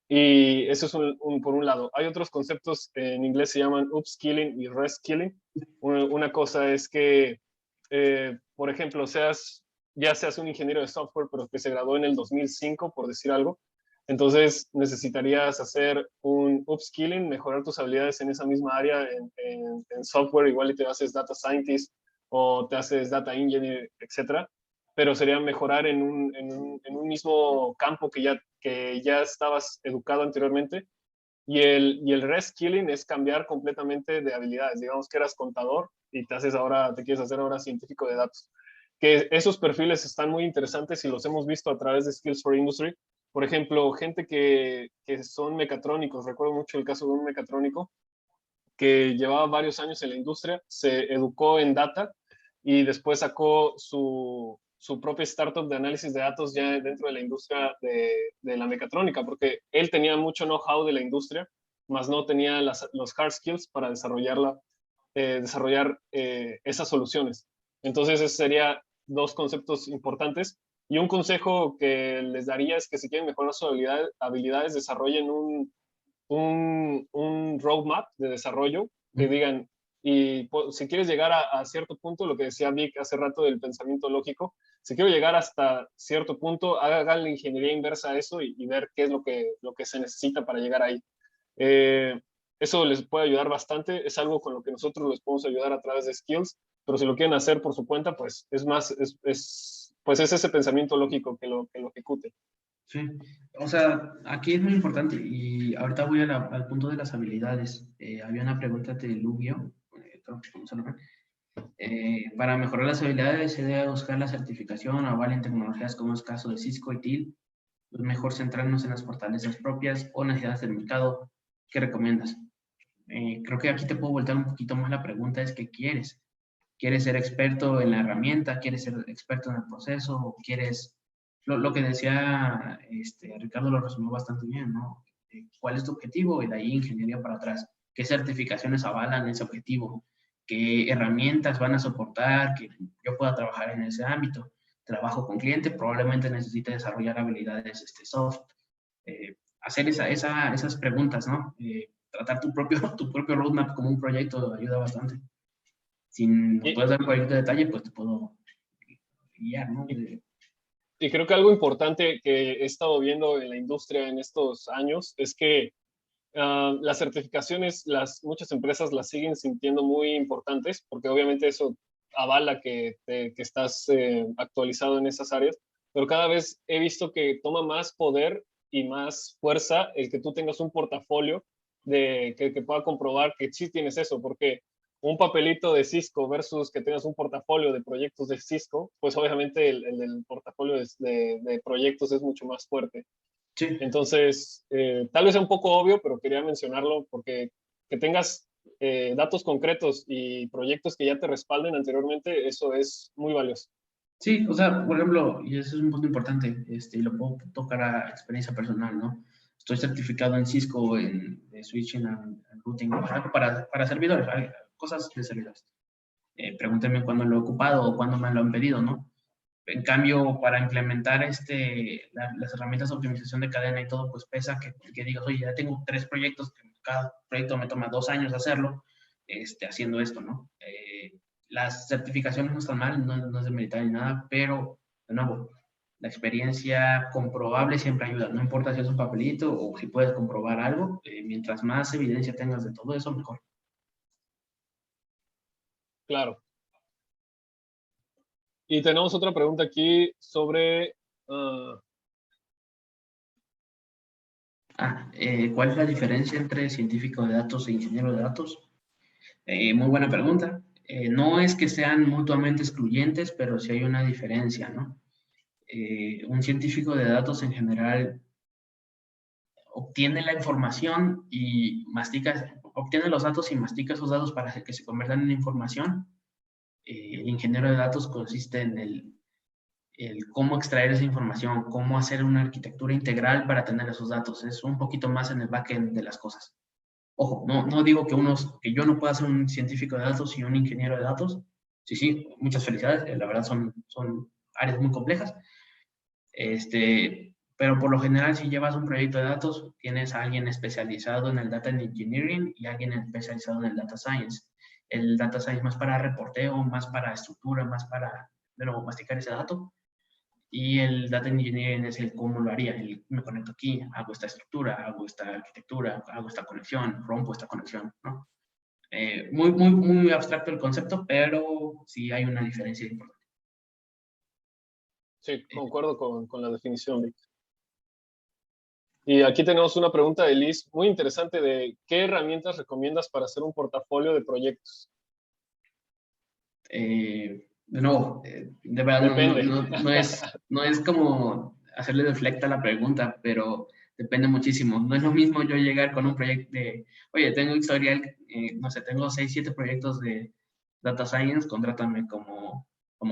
S1: Y eso es por un lado. Hay otros conceptos, en inglés se llaman upskilling y reskilling. Una cosa es que, por ejemplo, ya seas un ingeniero de software, pero que se graduó en el 2005, por decir algo. Entonces necesitarías hacer un upskilling, mejorar tus habilidades en esa misma área, en software, igual y te haces data scientist o te haces data engineer, etcétera, pero sería mejorar en un mismo campo que ya estabas educado anteriormente. Y el reskilling es cambiar completamente de habilidades. Digamos que eras contador y te quieres hacer ahora científico de datos. Que esos perfiles están muy interesantes y los hemos visto a través de Skills for Industry. Por ejemplo, gente que son mecatrónicos. Recuerdo mucho el caso de un mecatrónico que llevaba varios años en la industria, se educó en data y después sacó su propia startup de análisis de datos ya dentro de la industria de la mecatrónica, porque él tenía mucho know-how de la industria, más no tenía los hard skills para desarrollar esas soluciones. Entonces, esos serían dos conceptos importantes. Y un consejo que les daría es que si quieren mejorar sus habilidades, desarrollen un roadmap de desarrollo que digan, y si quieres llegar a cierto punto, lo que decía Vic hace rato del pensamiento lógico, si quiero llegar hasta cierto punto, hagan la ingeniería inversa a eso y ver qué es lo que se necesita para llegar ahí. Eh, Eso les puede ayudar bastante, es algo con lo que nosotros les podemos ayudar a través de Skills, pero si lo quieren hacer por su cuenta, pues es más, pues es ese pensamiento lógico que lo ejecute.
S2: Sí, o sea, aquí es muy importante y ahorita voy al punto de las habilidades. Había una pregunta de Lugio, creo que vamos a hablar. Para mejorar las habilidades se debe buscar la certificación o aval en tecnologías como es el caso de Cisco y TIL. Es mejor centrarnos en las fortalezas propias o necesidades del mercado. ¿Qué recomiendas? Creo que aquí te puedo voltear un poquito más la pregunta, es ¿qué quieres? ¿Quieres ser experto en la herramienta? ¿Quieres ser experto en el proceso? ¿O quieres, lo que decía Ricardo lo resumió bastante bien, ¿no? ¿Cuál es tu objetivo? Y de ahí ingeniería para atrás. ¿Qué certificaciones avalan ese objetivo? ¿Qué herramientas van a soportar que yo pueda trabajar en ese ámbito? Trabajo con cliente, probablemente necesite desarrollar habilidades soft. Hacer esas preguntas, ¿no? Tratar tu propio roadmap como un proyecto ayuda bastante. Si nos
S1: Y,
S2: puedes dar un poquito de detalle, pues te puedo guiar, ¿no?
S1: y, y creo que algo importante que he estado viendo en la industria en estos años es que las certificaciones, muchas empresas las siguen sintiendo muy importantes, porque obviamente eso avala que estás actualizado en esas áreas, pero cada vez he visto que toma más poder y más fuerza el que tú tengas un portafolio que pueda comprobar que sí tienes eso, porque un papelito de Cisco versus que tengas un portafolio de proyectos de Cisco, pues obviamente el portafolio de proyectos es mucho más fuerte.
S2: Sí,
S1: Entonces, tal vez sea un poco obvio, pero quería mencionarlo porque que tengas datos concretos y proyectos que ya te respalden anteriormente, eso es muy valioso.
S2: sí, o sea, por ejemplo, y ese es un punto importante, y lo puedo tocar a experiencia personal, ¿no? Estoy certificado en Cisco, de switching and routing, para servidores, cosas de servidores. Pregúntenme cuándo lo he ocupado o cuándo me lo han pedido, ¿no? En cambio, para implementar las herramientas de optimización de cadena y todo, pues pesa que digas, oye, ya tengo 3 proyectos, que cada proyecto me toma 2 años hacerlo, haciendo esto, ¿no? Las certificaciones no están mal, no es de militar ni nada, pero, de nuevo, la experiencia comprobable siempre ayuda, no importa si es un papelito o si puedes comprobar algo, mientras más evidencia tengas de todo eso, mejor.
S1: Claro. Y tenemos otra pregunta aquí sobre... uh,
S2: ¿Cuál es la diferencia entre científico de datos e ingeniero de datos? Muy buena pregunta. No es que sean mutuamente excluyentes, pero sí hay una diferencia, ¿no? Un científico de datos en general obtiene la información y obtiene los datos y mastica esos datos para que se conviertan en información. El ingeniero de datos consiste en el cómo extraer esa información, cómo hacer una arquitectura integral para tener esos datos. Es un poquito más en el backend de las cosas. Ojo, no digo que yo no pueda ser un científico de datos y un ingeniero de datos. Sí, muchas felicidades. La verdad son áreas muy complejas. Pero por lo general, si llevas un proyecto de datos, tienes a alguien especializado en el data engineering y alguien especializado en el data science. El data science más para reporteo, más para estructura, más para, de nuevo, masticar ese dato. Y el data engineering es el cómo lo haría. Me conecto aquí, hago esta estructura, hago esta arquitectura, hago esta conexión, rompo esta conexión, ¿no? Muy abstracto el concepto, pero sí hay una diferencia importante.
S1: sí, concuerdo con la definición, Vic. Y aquí tenemos una pregunta de Liz muy interesante de ¿qué herramientas recomiendas para hacer un portafolio de proyectos?
S2: De nuevo, de verdad
S1: Depende.
S2: no es como hacerle deflecta a la pregunta, pero depende muchísimo. No es lo mismo yo llegar con un proyecto de, oye, tengo historial, no sé, tengo 6, 7 proyectos de data science, contrátame como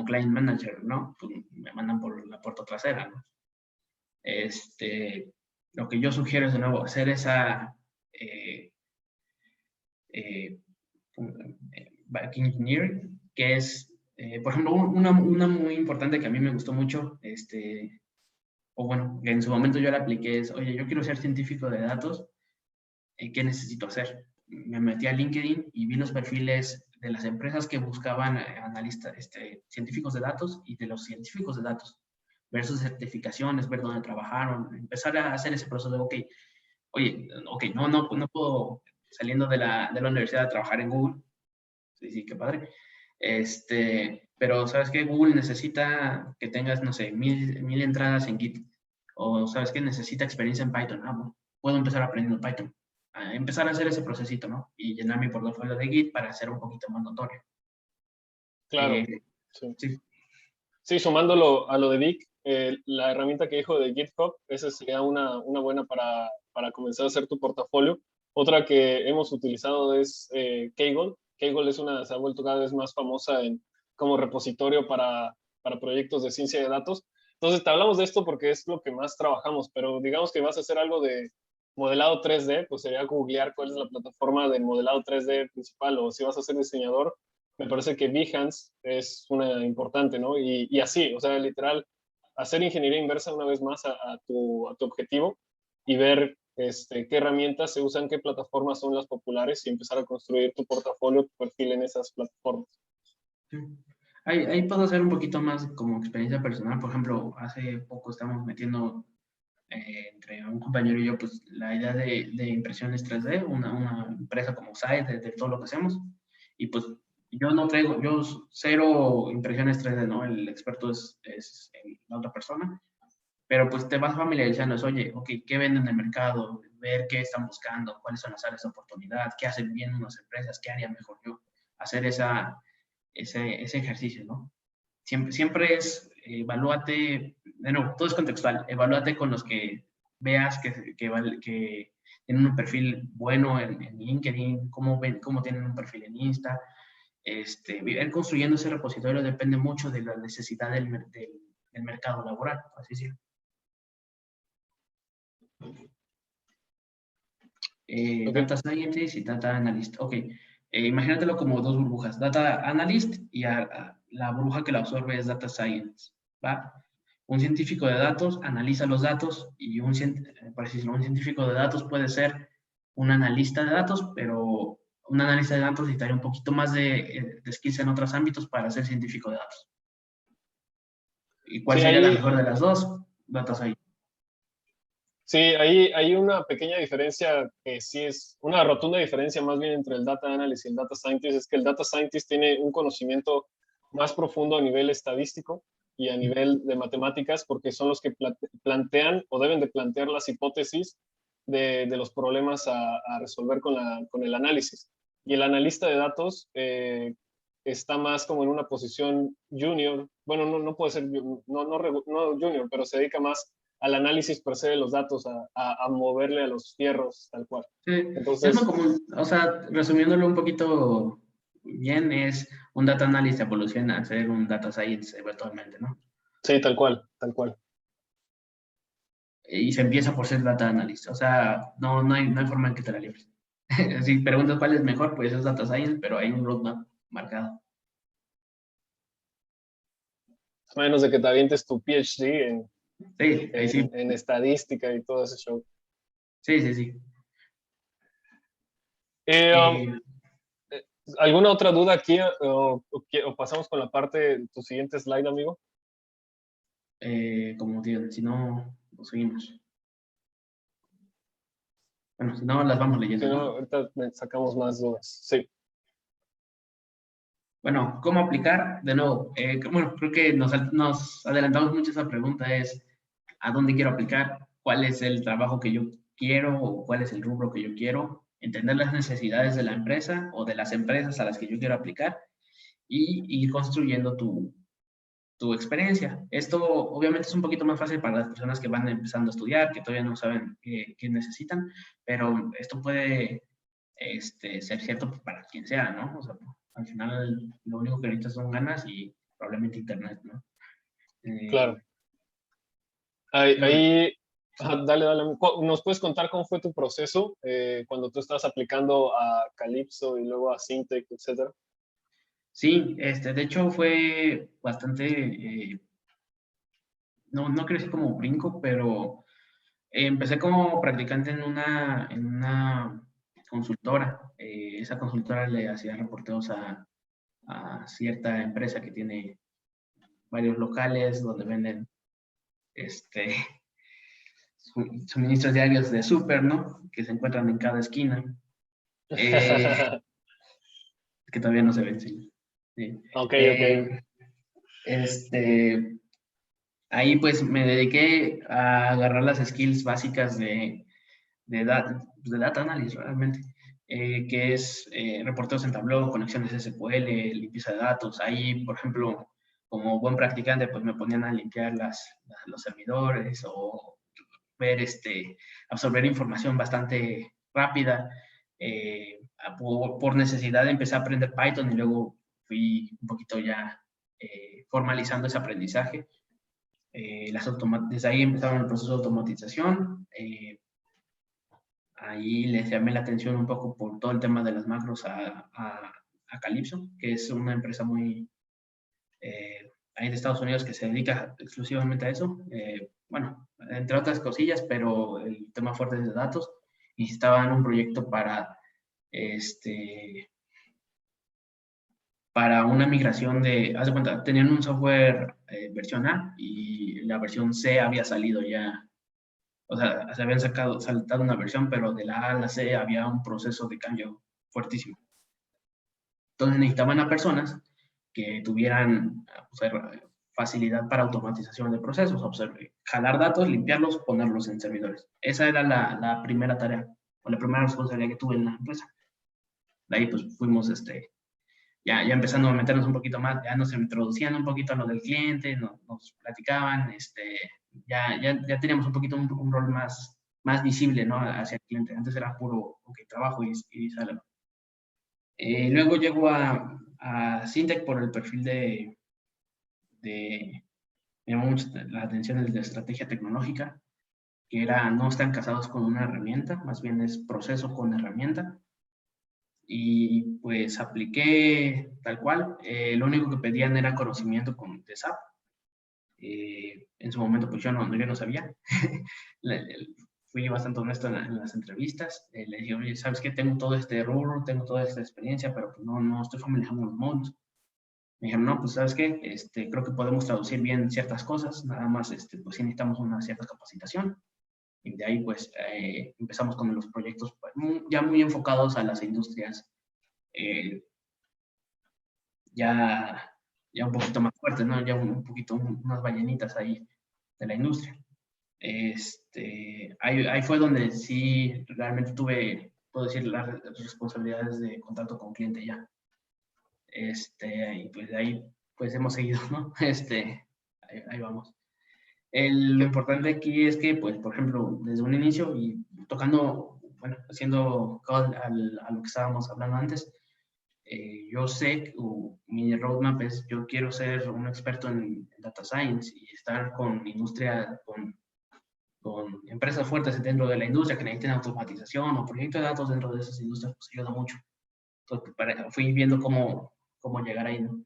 S2: client manager, ¿no? Pues me mandan por la puerta trasera, ¿no? Lo que yo sugiero es de nuevo hacer esa eh, back engineering, que es, por ejemplo, una muy importante que a mí me gustó mucho, o bueno, que en su momento yo la apliqué es, oye, yo quiero ser científico de datos, ¿qué necesito hacer? Me metí a LinkedIn y vi los perfiles de las empresas que buscaban analistas, científicos de datos y de los científicos de datos, ver sus certificaciones, ver dónde trabajaron, empezar a hacer ese proceso de, ok, oye, ok, no puedo saliendo de la universidad a trabajar en Google. Sí, sí, qué padre. Pero ¿sabes qué? Google necesita que tengas, no sé, 1000 entradas en Git. O ¿sabes qué? Necesita experiencia en Python. Ah, bueno, puedo empezar aprendiendo Python. Empezar a hacer ese procesito, ¿no? Y llenar mi portafolio de Git para hacer un poquito más notorio.
S1: Claro,
S2: Eh,
S1: sí.
S2: sí.
S1: Sí, sumándolo a lo de Vic, la herramienta que dijo de GitHub, esa sería una buena para comenzar a hacer tu portafolio. Otra que hemos utilizado es Kaggle. Kaggle se ha vuelto cada vez más famosa como repositorio para proyectos de ciencia de datos. Entonces, te hablamos de esto porque es lo que más trabajamos, pero digamos que vas a hacer algo de modelado 3D, pues sería googlear cuál es la plataforma de modelado 3D principal, o si vas a ser diseñador, me parece que Behance es una importante, ¿no? Y así, o sea, literal, hacer ingeniería inversa una vez más a tu objetivo y ver qué herramientas se usan, qué plataformas son las populares y empezar a construir tu portafolio, tu perfil en esas plataformas.
S2: Sí. Ahí puedo hacer un poquito más como experiencia personal. Por ejemplo, hace poco estamos metiendo entre un compañero y yo, pues la idea de impresiones 3D, una empresa como SAE de todo lo que hacemos. Y pues yo cero impresiones 3D, ¿no? El experto es la otra persona. Pero pues te vas familiarizando, es, oye, ok, ¿qué venden en el mercado? Ver qué están buscando, cuáles son las áreas de oportunidad, qué hacen bien unas empresas, qué haría mejor yo. Hacer ese ejercicio, ¿no? Siempre es, evalúate, de nuevo, todo es contextual, evalúate con los que veas que tienen un perfil bueno en LinkedIn, cómo tienen un perfil en Insta. Ir construyendo ese repositorio depende mucho de la necesidad del mercado laboral, así decirlo.
S1: Okay.
S2: Data Scientist y Data Analyst. Ok, imagínatelo como dos burbujas, Data Analyst y la burbuja que la absorbe es Data Science, ¿va? Un científico de datos analiza los datos y un científico de datos puede ser un analista de datos, pero un analista de datos necesitaría un poquito más de skills en otros ámbitos para ser científico de datos. ¿Y cuál
S1: Sí,
S2: sería la mejor de las dos? Data Science.
S1: Sí, hay una pequeña diferencia que sí es una rotunda diferencia más bien entre el data analyst y el data scientist, es que el data scientist tiene un conocimiento más profundo a nivel estadístico y a nivel de matemáticas, porque son los que plantean o deben de plantear las hipótesis de los problemas a resolver con el análisis. Y el analista de datos está más como en una posición junior, bueno, no puede ser, no junior, pero se dedica más al análisis per se de los datos, a moverle a los fierros, tal cual.
S2: Sí, es muy
S1: Entonces,
S2: común. O sea, resumiéndolo un poquito bien, es un data analyst evoluciona a ser un data science eventualmente, ¿no?
S1: sí, tal cual, tal cual.
S2: Y se empieza por ser data analyst. O sea, no hay forma en que te la libres. Si preguntas cuál es mejor, pues es data science, pero hay un roadmap marcado.
S1: A menos de que te avientes tu PhD
S2: Sí, ahí sí.
S1: en estadística y todo ese show.
S2: Sí, sí, sí.
S1: Eh, um,
S2: Eh,
S1: ¿Alguna otra duda aquí o pasamos con la parte de tu siguiente slide, amigo?
S2: como digo, si no, lo seguimos. Bueno, si no, las vamos
S1: Si
S2: leyendo,
S1: no,
S2: ¿no?
S1: ahorita sacamos más dudas. Sí.
S2: Bueno, ¿cómo aplicar? De nuevo, bueno, creo que nos adelantamos mucho a esa pregunta, es ¿a dónde quiero aplicar? ¿Cuál es el trabajo que yo quiero o cuál es el rubro que yo quiero? Entender las necesidades de la empresa o de las empresas a las que yo quiero aplicar y ir construyendo tu experiencia. Esto obviamente es un poquito más fácil para las personas que van empezando a estudiar, que todavía no saben qué necesitan, pero esto puede ser cierto para quien sea, ¿no? O sea, al final lo único que necesitas son ganas y probablemente internet, ¿no?
S1: Claro.
S2: Bueno,
S1: Ahí,
S2: sí.
S1: dale, dale. ¿Nos puedes contar cómo fue tu proceso cuando tú estabas aplicando a Calypso y luego a Syntec, etcétera?
S2: Sí, de hecho fue bastante, no quiero decir como brinco, pero empecé como practicante en una consultora. Esa consultora le hacía reporteos a cierta empresa que tiene varios locales donde venden este, suministros diarios de súper, ¿no? Que se encuentran en cada esquina. Que todavía no se ven, sí. Sí.
S1: Ok, ok.
S2: Ahí pues me dediqué a agarrar las skills básicas de data analysis realmente, que es reporteos en Tableau, conexiones SQL, limpieza de datos. Ahí, por ejemplo, como buen practicante, pues me ponían a limpiar los servidores o ver, absorber información bastante rápida. Por necesidad empecé a aprender Python y luego fui un poquito ya formalizando ese aprendizaje. Desde ahí empezaron el proceso de automatización. Ahí les llamé la atención un poco por todo el tema de las macros a Calypso, que es una empresa muy ahí de Estados Unidos que se dedica exclusivamente a eso. Bueno, entre otras cosillas, pero el tema fuerte es de datos. Y estaba en un proyecto para una migración haz de cuenta, tenían un software versión A y la versión C había salido ya. O sea, se habían saltado una versión, pero de la A a la C había un proceso de cambio fuertísimo. Entonces necesitaban a personas que tuvieran facilidad para automatización de procesos, jalar datos, limpiarlos, ponerlos en servidores. Esa era la primera tarea o la primera responsabilidad que tuve en la empresa. De ahí pues fuimos ya empezando a meternos un poquito más, ya nos introducían un poquito a lo del cliente, nos platicaban, ya teníamos un poquito un rol más visible, ¿no? Hacia el cliente. Antes era puro trabajo y sale. Luego llego a Syntec por el perfil me llamó mucho la atención el de estrategia tecnológica, que era no están casados con una herramienta, más bien es proceso con herramienta. Y pues apliqué tal cual. Lo único que pedían era conocimiento de SAP. En su momento pues yo no sabía. Fui bastante honesto en las entrevistas. Le dije, oye, ¿sabes qué? Tengo todo este rubro, tengo toda esta experiencia, pero pues no estoy familiarizado con los módulos. Me dijeron, no, pues ¿sabes qué? Creo que podemos traducir bien ciertas cosas, nada más pues sí necesitamos una cierta capacitación. Y de ahí pues empezamos con los proyectos pues, ya muy enfocados a las industrias ya un poquito más fuertes, ¿no? Ya un poquito, unas ballenitas ahí de la industria. Ahí fue donde sí realmente puedo decir, las responsabilidades de contacto con cliente ya. Y pues de ahí pues hemos seguido, ¿no? Ahí vamos. Lo importante aquí es que, pues, por ejemplo, desde un inicio y tocando, bueno, haciendo a lo que estábamos hablando antes, yo sé que mi roadmap es, yo quiero ser un experto en data science y estar con industria, con empresas fuertes dentro de la industria que necesiten automatización o proyectos de datos dentro de esas industrias, pues ayuda mucho. Entonces, fui viendo cómo llegar ahí, ¿no?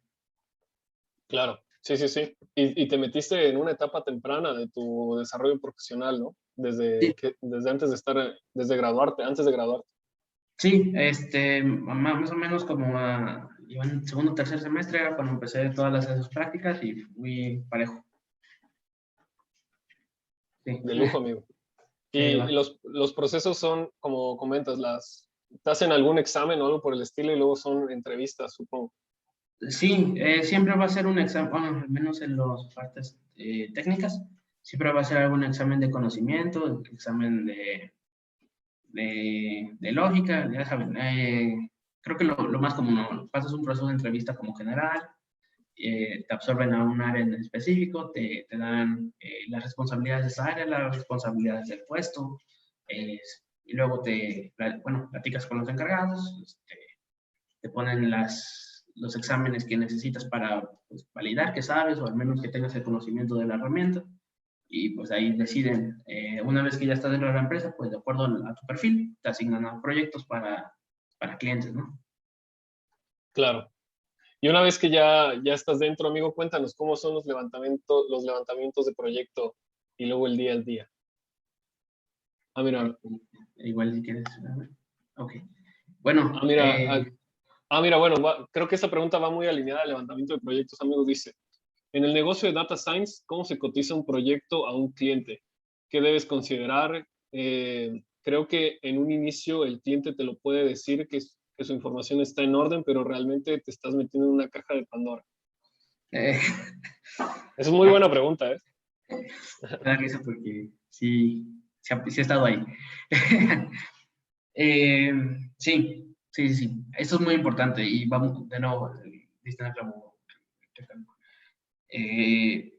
S1: Claro, sí, sí, sí. Y te metiste en una etapa temprana de tu desarrollo profesional, ¿no?
S2: Sí,
S1: Desde antes de desde graduarte, antes de graduarte.
S2: sí, más o menos como iba en segundo o tercer semestre era cuando empecé todas esas prácticas y fui parejo. Sí,
S1: De lujo, amigo.
S2: sí, ahí
S1: Y
S2: va.
S1: los procesos son, como comentas, te hacen algún examen o algo por el estilo y luego son entrevistas, supongo.
S2: Sí, siempre va a ser un examen, bueno, al menos en las partes técnicas, siempre va a ser algún examen de conocimiento, examen de lógica, ya saben. Creo que lo más común, ¿no? Pasas un proceso de entrevista como general, te absorben a un área en específico, te dan las responsabilidades de esa área, las responsabilidades del puesto, y luego platicas con los encargados, te ponen los exámenes que necesitas para pues, validar que sabes o al menos que tengas el conocimiento de la herramienta. Y pues ahí deciden, una vez que ya estás dentro de la empresa, pues de acuerdo a tu perfil, te asignan a proyectos para clientes, ¿no?
S1: Claro. Y una vez que ya estás dentro, amigo, cuéntanos cómo son los levantamientos de proyecto y luego el día al día. Ah, mira.
S2: Igual si quieres. Ok. Bueno,
S1: Ah, mira. Mira, bueno, creo que esta pregunta va muy alineada al levantamiento de proyectos, amigo. Dice, en el negocio de Data Science, ¿cómo se cotiza un proyecto a un cliente? ¿Qué debes considerar? ¿Qué creo que en un inicio el cliente te lo puede decir que su información está en orden, pero realmente te estás metiendo en una caja de Pandora.
S2: Eh,
S1: Es una muy buena pregunta, ¿eh?
S2: Me da risa porque sí, sí he estado ahí. Sí. Esto es muy importante y vamos de nuevo, diste en el clavo. Eh,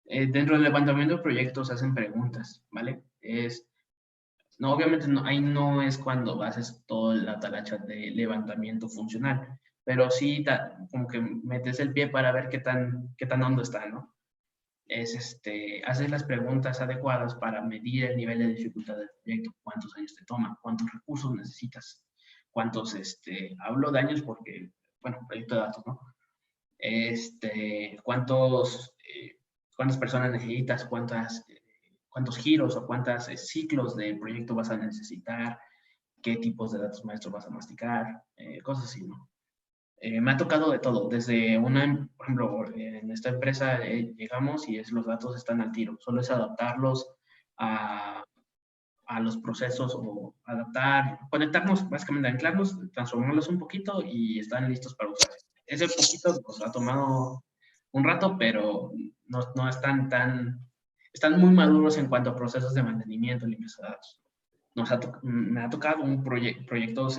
S2: Dentro del levantamiento de proyectos hacen preguntas, ¿vale? No, obviamente no, ahí no es cuando haces toda la talacha de levantamiento funcional, pero sí como que metes el pie para ver qué tan hondo está, ¿no? Haces las preguntas adecuadas para medir el nivel de dificultad del proyecto, cuántos años te toma, cuántos recursos necesitas, hablo de años porque, bueno, proyecto de datos, ¿no? Cuántas personas necesitas, cuántos giros o cuántos ciclos de proyecto vas a necesitar, qué tipos de datos maestros vas a masticar, cosas así, ¿no? Me ha tocado de todo, desde por ejemplo, en esta empresa llegamos y los datos están al tiro, solo es adaptarlos a, a los procesos o conectarnos, básicamente anclarnos, transformarlos un poquito y están listos para usar. Ese poquito nos ha tomado un rato, pero no están muy maduros en cuanto a procesos de mantenimiento, limpieza de datos. Me ha tocado proyectos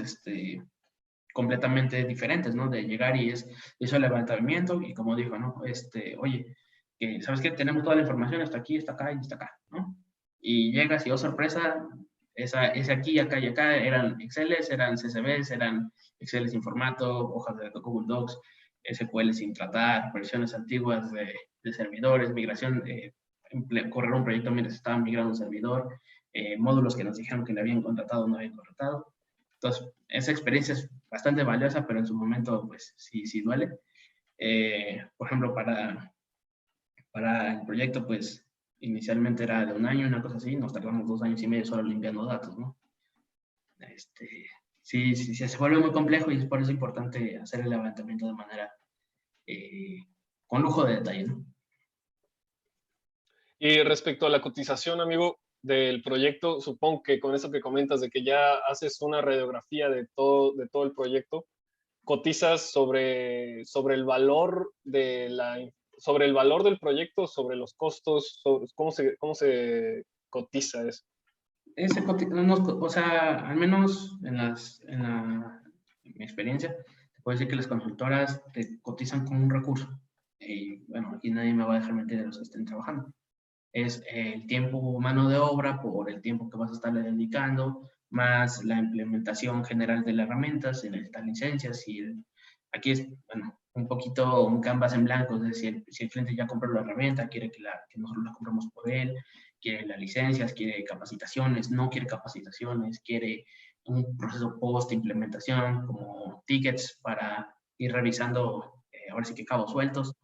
S2: completamente diferentes, ¿no? De llegar y hizo el levantamiento y como dijo, ¿no? Oye, ¿sabes qué? Tenemos toda la información, está aquí, está acá y está acá, ¿no? Y llegas y, oh, sorpresa, ese aquí, acá y acá eran Exceles, eran CSVs, eran Exceles sin formato, hojas de Google Docs, SQL sin tratar, versiones antiguas de servidores, migración, correr un proyecto mientras estaban migrando un servidor, módulos que nos dijeron que le habían contratado, no habían contratado. Entonces, esa experiencia es bastante valiosa, pero en su momento, pues, sí duele. Por ejemplo, para el proyecto, pues, inicialmente era de 1 año, una cosa así, nos tardamos 2 años y medio solo limpiando datos, ¿no? Sí, se vuelve muy complejo y es por eso importante hacer el levantamiento de manera con lujo de detalle, ¿no?
S1: Y respecto a la cotización, amigo, del proyecto, supongo que con eso que comentas de que ya haces una radiografía de todo el proyecto, cotizas sobre el valor sobre el valor del proyecto, sobre los costos, cómo se cotiza eso.
S2: O sea, al menos en mi experiencia, te puedo decir que las consultoras te cotizan como un recurso. Y bueno, aquí nadie me va a dejar mentir de los que estén trabajando. Es el tiempo humano de obra por el tiempo que vas a estarle dedicando, más la implementación general de la herramienta, si necesitas licencias, aquí es, bueno, un poquito un canvas en blanco, es decir, si el cliente ya compró la herramienta, quiere que nosotros la compremos por él, quiere las licencias, quiere capacitaciones, no quiere capacitaciones, quiere un proceso post-implementación, como tickets para ir revisando, ahora sí que cabos sueltos,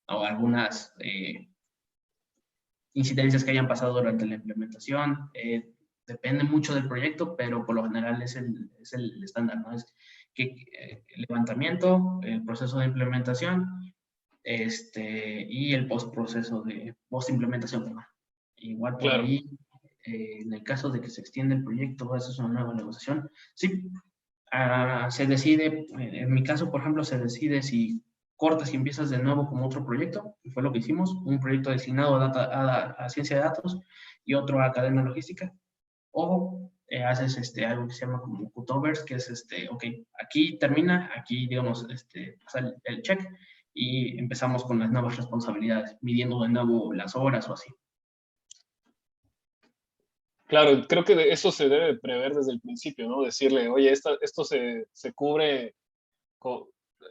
S2: o algunas incidencias que hayan pasado durante la implementación. Depende mucho del proyecto, pero por lo general es el estándar, ¿no? Es que el levantamiento, el proceso de implementación, y el post-proceso de post-implementación, perdón. Igual por
S1: Claro.
S2: ahí, en el caso de que se extienda el proyecto, eso es una nueva negociación. Sí, se decide, en mi caso, por ejemplo, se decide cortas y empiezas de nuevo con otro proyecto, y fue lo que hicimos, un proyecto destinado a ciencia de datos y otro a cadena logística, o haces algo que se llama como cutovers, que es ok, aquí termina, aquí digamos, pasa el check y empezamos con las nuevas responsabilidades, midiendo de nuevo las horas o así.
S1: Claro, creo que de eso se debe prever desde el principio, ¿no? Decirle, oye, esto se cubre,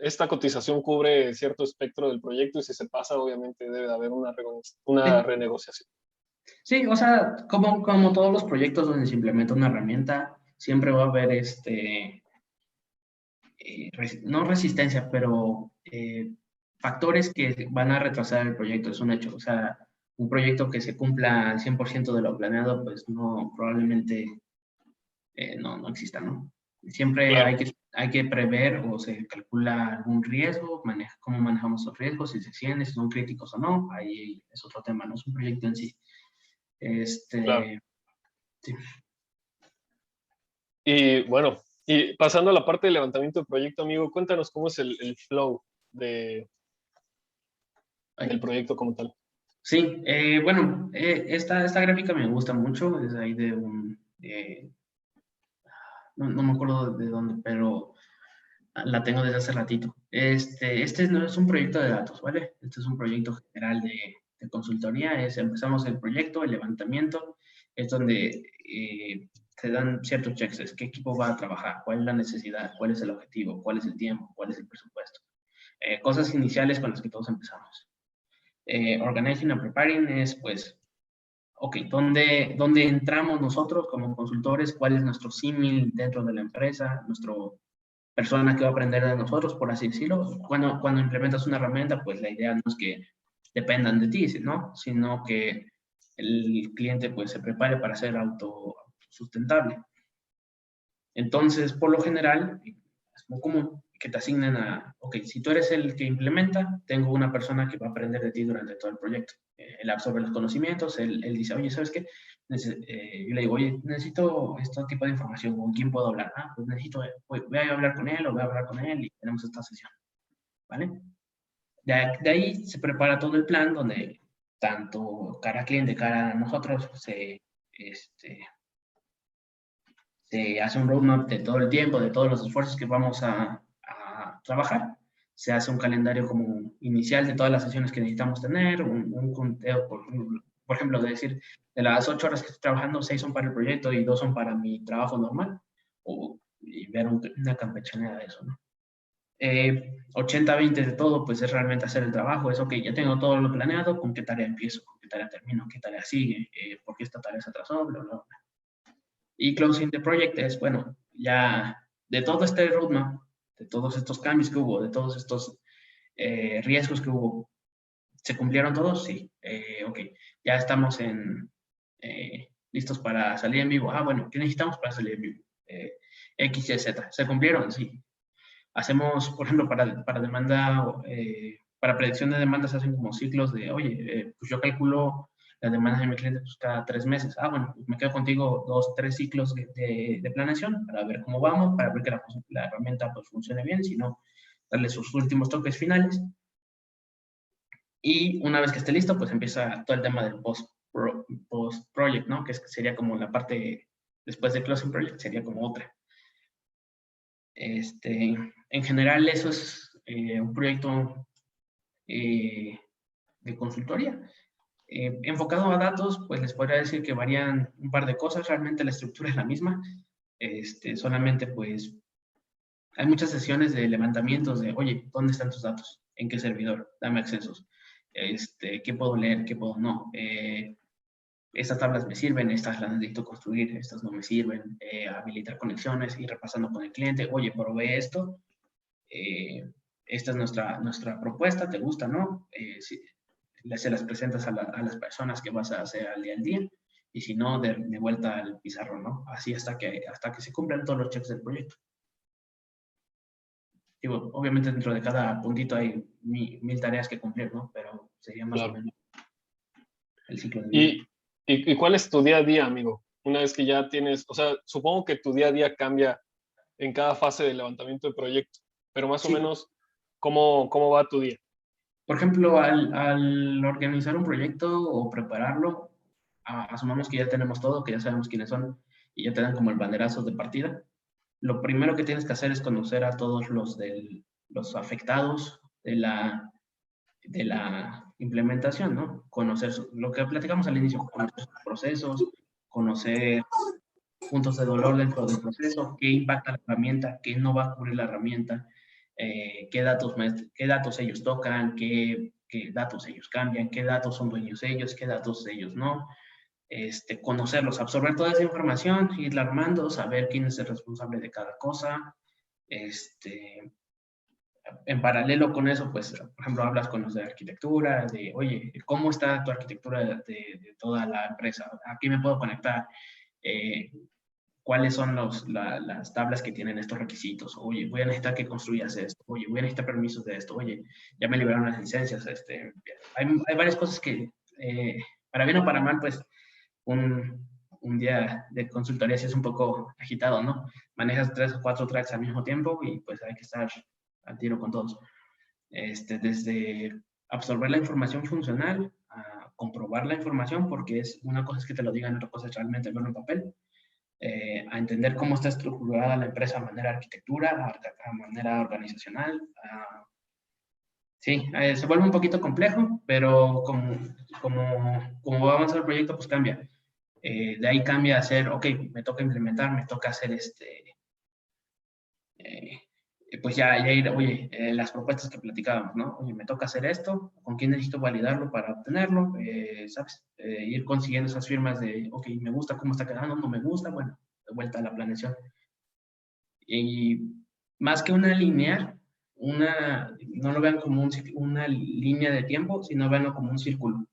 S1: esta cotización cubre cierto espectro del proyecto y si se pasa, obviamente debe de haber una
S2: Sí,
S1: renegociación.
S2: sí, o sea, como todos los proyectos donde se implementa una herramienta, siempre va a haber no resistencia, pero factores que van a retrasar el proyecto, es un hecho. O sea, un proyecto que se cumpla al 100% de lo planeado, pues no, probablemente no exista, ¿no? Siempre
S1: Claro.
S2: hay que prever o se calcula algún riesgo, cómo manejamos los riesgos, si se extienden, si son críticos o no, ahí es otro tema, no es un proyecto en sí.
S1: Claro.
S2: Sí.
S1: Y bueno, y pasando a la parte de levantamiento de proyecto, amigo, cuéntanos cómo es el flow del proyecto como tal.
S2: Sí, bueno, esta gráfica me gusta mucho, es ahí de un, no me acuerdo de dónde, pero la tengo desde hace ratito. Este no es un proyecto de datos, ¿vale? Este es un proyecto general de consultoría. Empezamos el proyecto, el levantamiento, es donde se dan ciertos checks, qué equipo va a trabajar, cuál es la necesidad, cuál es el objetivo, cuál es el tiempo, cuál es el presupuesto. Cosas iniciales con las que todos empezamos. Organizing and preparing es, pues, ok, ¿dónde entramos nosotros como consultores? ¿Cuál es nuestro símil dentro de la empresa? Nuestro persona que va a aprender de nosotros, por así decirlo. Cuando implementas una herramienta, pues la idea no es que dependan de ti, ¿no? Sino que el cliente pues se prepare para ser autosustentable. Entonces, por lo general, es muy común que te asignen ok, si tú eres el que implementa, tengo una persona que va a aprender de ti durante todo el proyecto. Él absorbe los conocimientos, él dice, oye, ¿sabes qué? Yo le digo, oye, necesito este tipo de información, ¿con quién puedo hablar? Ah, pues necesito, voy a hablar con él o voy a hablar con él y tenemos esta sesión, ¿vale? De ahí se prepara todo el plan donde tanto cara cliente, cara a nosotros, se hace un roadmap de todo el tiempo, de todos los esfuerzos que vamos a trabajar. Se hace un calendario como inicial de todas las sesiones que necesitamos tener, un conteo, por ejemplo, de decir, de las 8 horas que estoy trabajando, 6 son para el proyecto y 2 son para mi trabajo normal, y ver una campechanea de eso, ¿no? 80-20 de todo, pues es realmente hacer el trabajo, es ok, ya tengo todo lo planeado, ¿con qué tarea empiezo? ¿Con qué tarea termino? ¿Qué tarea sigue? ¿Por qué esta tarea se atrasó? Bla, bla, bla. Y closing the project es, bueno, ya de todo este roadmap, de todos estos cambios que hubo, de todos estos riesgos que hubo, ¿se cumplieron todos? Sí. Ok, ya estamos listos para salir en vivo. Ah, bueno, ¿qué necesitamos para salir en vivo? X, Y, Z. ¿Se cumplieron? Sí. Hacemos, por ejemplo, para demanda, para predicción de demandas, hacen como ciclos de, oye, pues yo calculo las demandas de mi cliente pues, cada 3 meses. Ah, bueno, pues me quedo contigo 2, 3 ciclos de planeación para ver cómo vamos, para ver que la herramienta pues, funcione bien, si no, darle sus últimos toques finales. Y una vez que esté listo, pues empieza todo el tema del post-project, ¿no? Que sería como la parte después de closing project, sería como otra. En general, eso es un proyecto de consultoría. Enfocado a datos, pues les podría decir que varían un par de cosas. Realmente la estructura es la misma. Solamente, pues, hay muchas sesiones de levantamientos de, oye, ¿dónde están tus datos? ¿En qué servidor? Dame accesos. ¿Qué puedo leer? ¿Qué puedo no? Estas tablas me sirven, estas las necesito construir, estas no me sirven, habilitar conexiones, ir repasando con el cliente, oye, probé esto, esta es nuestra propuesta, ¿te gusta, no? Se las presentas a las personas que vas a hacer al día, y si no, de vuelta al pizarrón, ¿no? Así hasta que se cumplan todos los checks del proyecto. Digo, obviamente dentro de cada puntito hay 1000 tareas que cumplir, ¿no? Pero sería más o menos el ciclo de vida.
S1: ¿Y cuál es tu día a día, amigo? Una vez que ya tienes, o sea, supongo que tu día a día cambia en cada fase del levantamiento de proyecto, pero más o
S2: Sí.
S1: menos, ¿cómo va tu día?
S2: Por ejemplo, al organizar un proyecto o prepararlo, asumamos que ya tenemos todo, que ya sabemos quiénes son y ya te dan como el banderazo de partida. Lo primero que tienes que hacer es conocer a todos los afectados de la implementación, ¿no? Conocer lo que platicamos al inicio, conocer sus procesos, conocer puntos de dolor dentro del proceso, qué impacta la herramienta, qué no va a cubrir la herramienta, qué datos ellos tocan, qué datos ellos cambian, qué datos son dueños ellos, qué datos ellos no. Conocerlos, absorber toda esa información, irla armando, saber quién es el responsable de cada cosa. En paralelo con eso, pues, por ejemplo, hablas con los de arquitectura, de, oye, ¿cómo está tu arquitectura de toda la empresa? ¿Aquí me puedo conectar? ¿Cuáles son las tablas que tienen estos requisitos? Oye, voy a necesitar que construyas esto. Oye, voy a necesitar permisos de esto. Oye, ya me liberaron las licencias. Hay varias cosas que, para bien o para mal, pues, un un día de consultoría sí es un poco agitado, ¿no? Manejas 3 o 4 tracks al mismo tiempo y pues hay que estar al tiro con todos. Desde absorber la información funcional a comprobar la información, porque una cosa es que te lo digan, otra cosa es realmente verlo en papel, a entender cómo está estructurada la empresa a manera de arquitectura, a manera organizacional. Sí, se vuelve un poquito complejo, pero como va a avanzar el proyecto, pues cambia. De ahí cambia a ser, ok, me toca implementar, me toca hacer pues ya ir, oye, las propuestas que platicábamos, ¿no? Oye, me toca hacer esto, ¿con quién necesito validarlo para obtenerlo? ¿Sabes? Ir consiguiendo esas firmas de, ok, me gusta cómo está quedando, no me gusta, bueno, de vuelta a la planeación. Y más que una lineal, no lo vean como una línea de tiempo, sino veanlo como un círculo.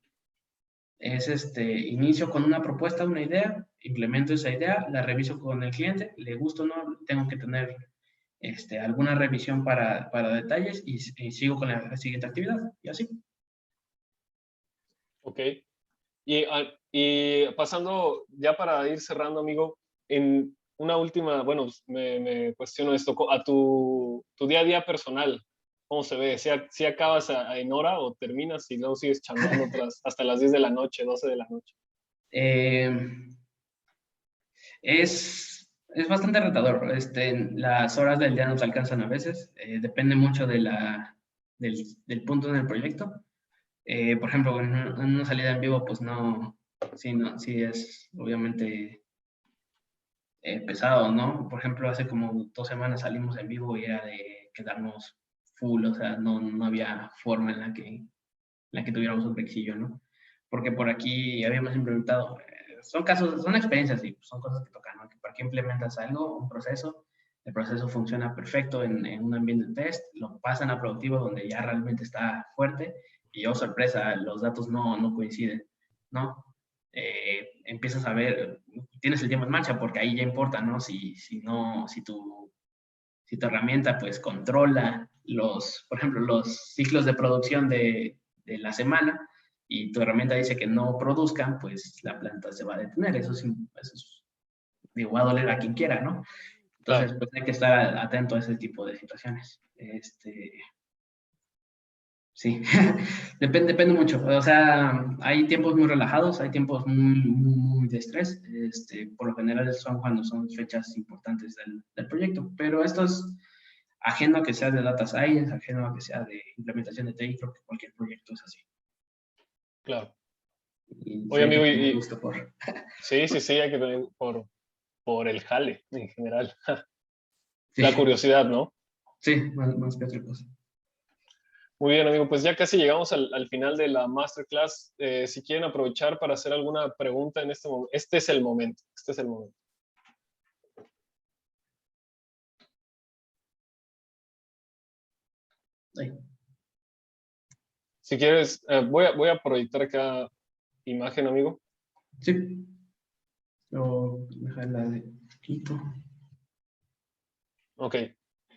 S2: Es inicio con una propuesta, una idea, implemento esa idea, la reviso con el cliente, le gusta o no, tengo que tener alguna revisión para detalles y sigo con la siguiente actividad y así.
S1: Ok. Y pasando, ya para ir cerrando, amigo, en una última, bueno, me cuestiono esto, a tu día a día personal, ¿cómo se ve? ¿Si acabas en hora o terminas y luego sigues chambeando hasta las 10 de la noche, 12 de la noche?
S2: Es bastante retador. Las horas del día no se alcanzan a veces. Depende mucho del punto en el proyecto. Por ejemplo, en una salida en vivo, pues no, sí es obviamente pesado, ¿no? Por ejemplo, hace como 2 semanas salimos en vivo y era de quedarnos full, o sea, no había forma en la que tuviéramos un brexillo, ¿no? Porque por aquí habíamos implementado, son experiencias, sí, son cosas que tocan, ¿no? Que por aquí implementas algo, un proceso, el proceso funciona perfecto en un ambiente de test, lo pasan a productivo donde ya realmente está fuerte y, oh, sorpresa, los datos no coinciden, ¿no? Empiezas a ver, tienes el tiempo en marcha porque ahí ya importa, ¿no? Si tu herramienta pues controla por ejemplo, los ciclos de producción de la semana y tu herramienta dice que no produzcan, pues la planta se va a detener. Eso digo, va a doler a quien quiera, ¿no? Entonces,
S1: Claro.
S2: pues hay que estar atento a ese tipo de situaciones. Sí, depende mucho. O sea, hay tiempos muy relajados, hay tiempos muy de estrés. Por lo general son cuando son fechas importantes del proyecto, pero esto es ajeno a que sea de data science, ajeno a que sea de implementación de TI, creo que cualquier proyecto es así.
S1: Claro.
S2: Y sí
S1: Oye,
S2: hay que
S1: amigo,
S2: tener gusto por...
S1: sí, hay que tener por el jale en general.
S2: Sí,
S1: La curiosidad, ¿no?
S2: sí, más que otra cosa.
S1: Muy bien, amigo, pues ya casi llegamos al final de la masterclass. Si quieren aprovechar para hacer alguna pregunta en este momento, este es el momento, este es el momento.
S2: Ahí.
S1: Si quieres, voy a proyectar acá imagen, amigo.
S2: Sí. O dejarla de poquito.
S1: Ok.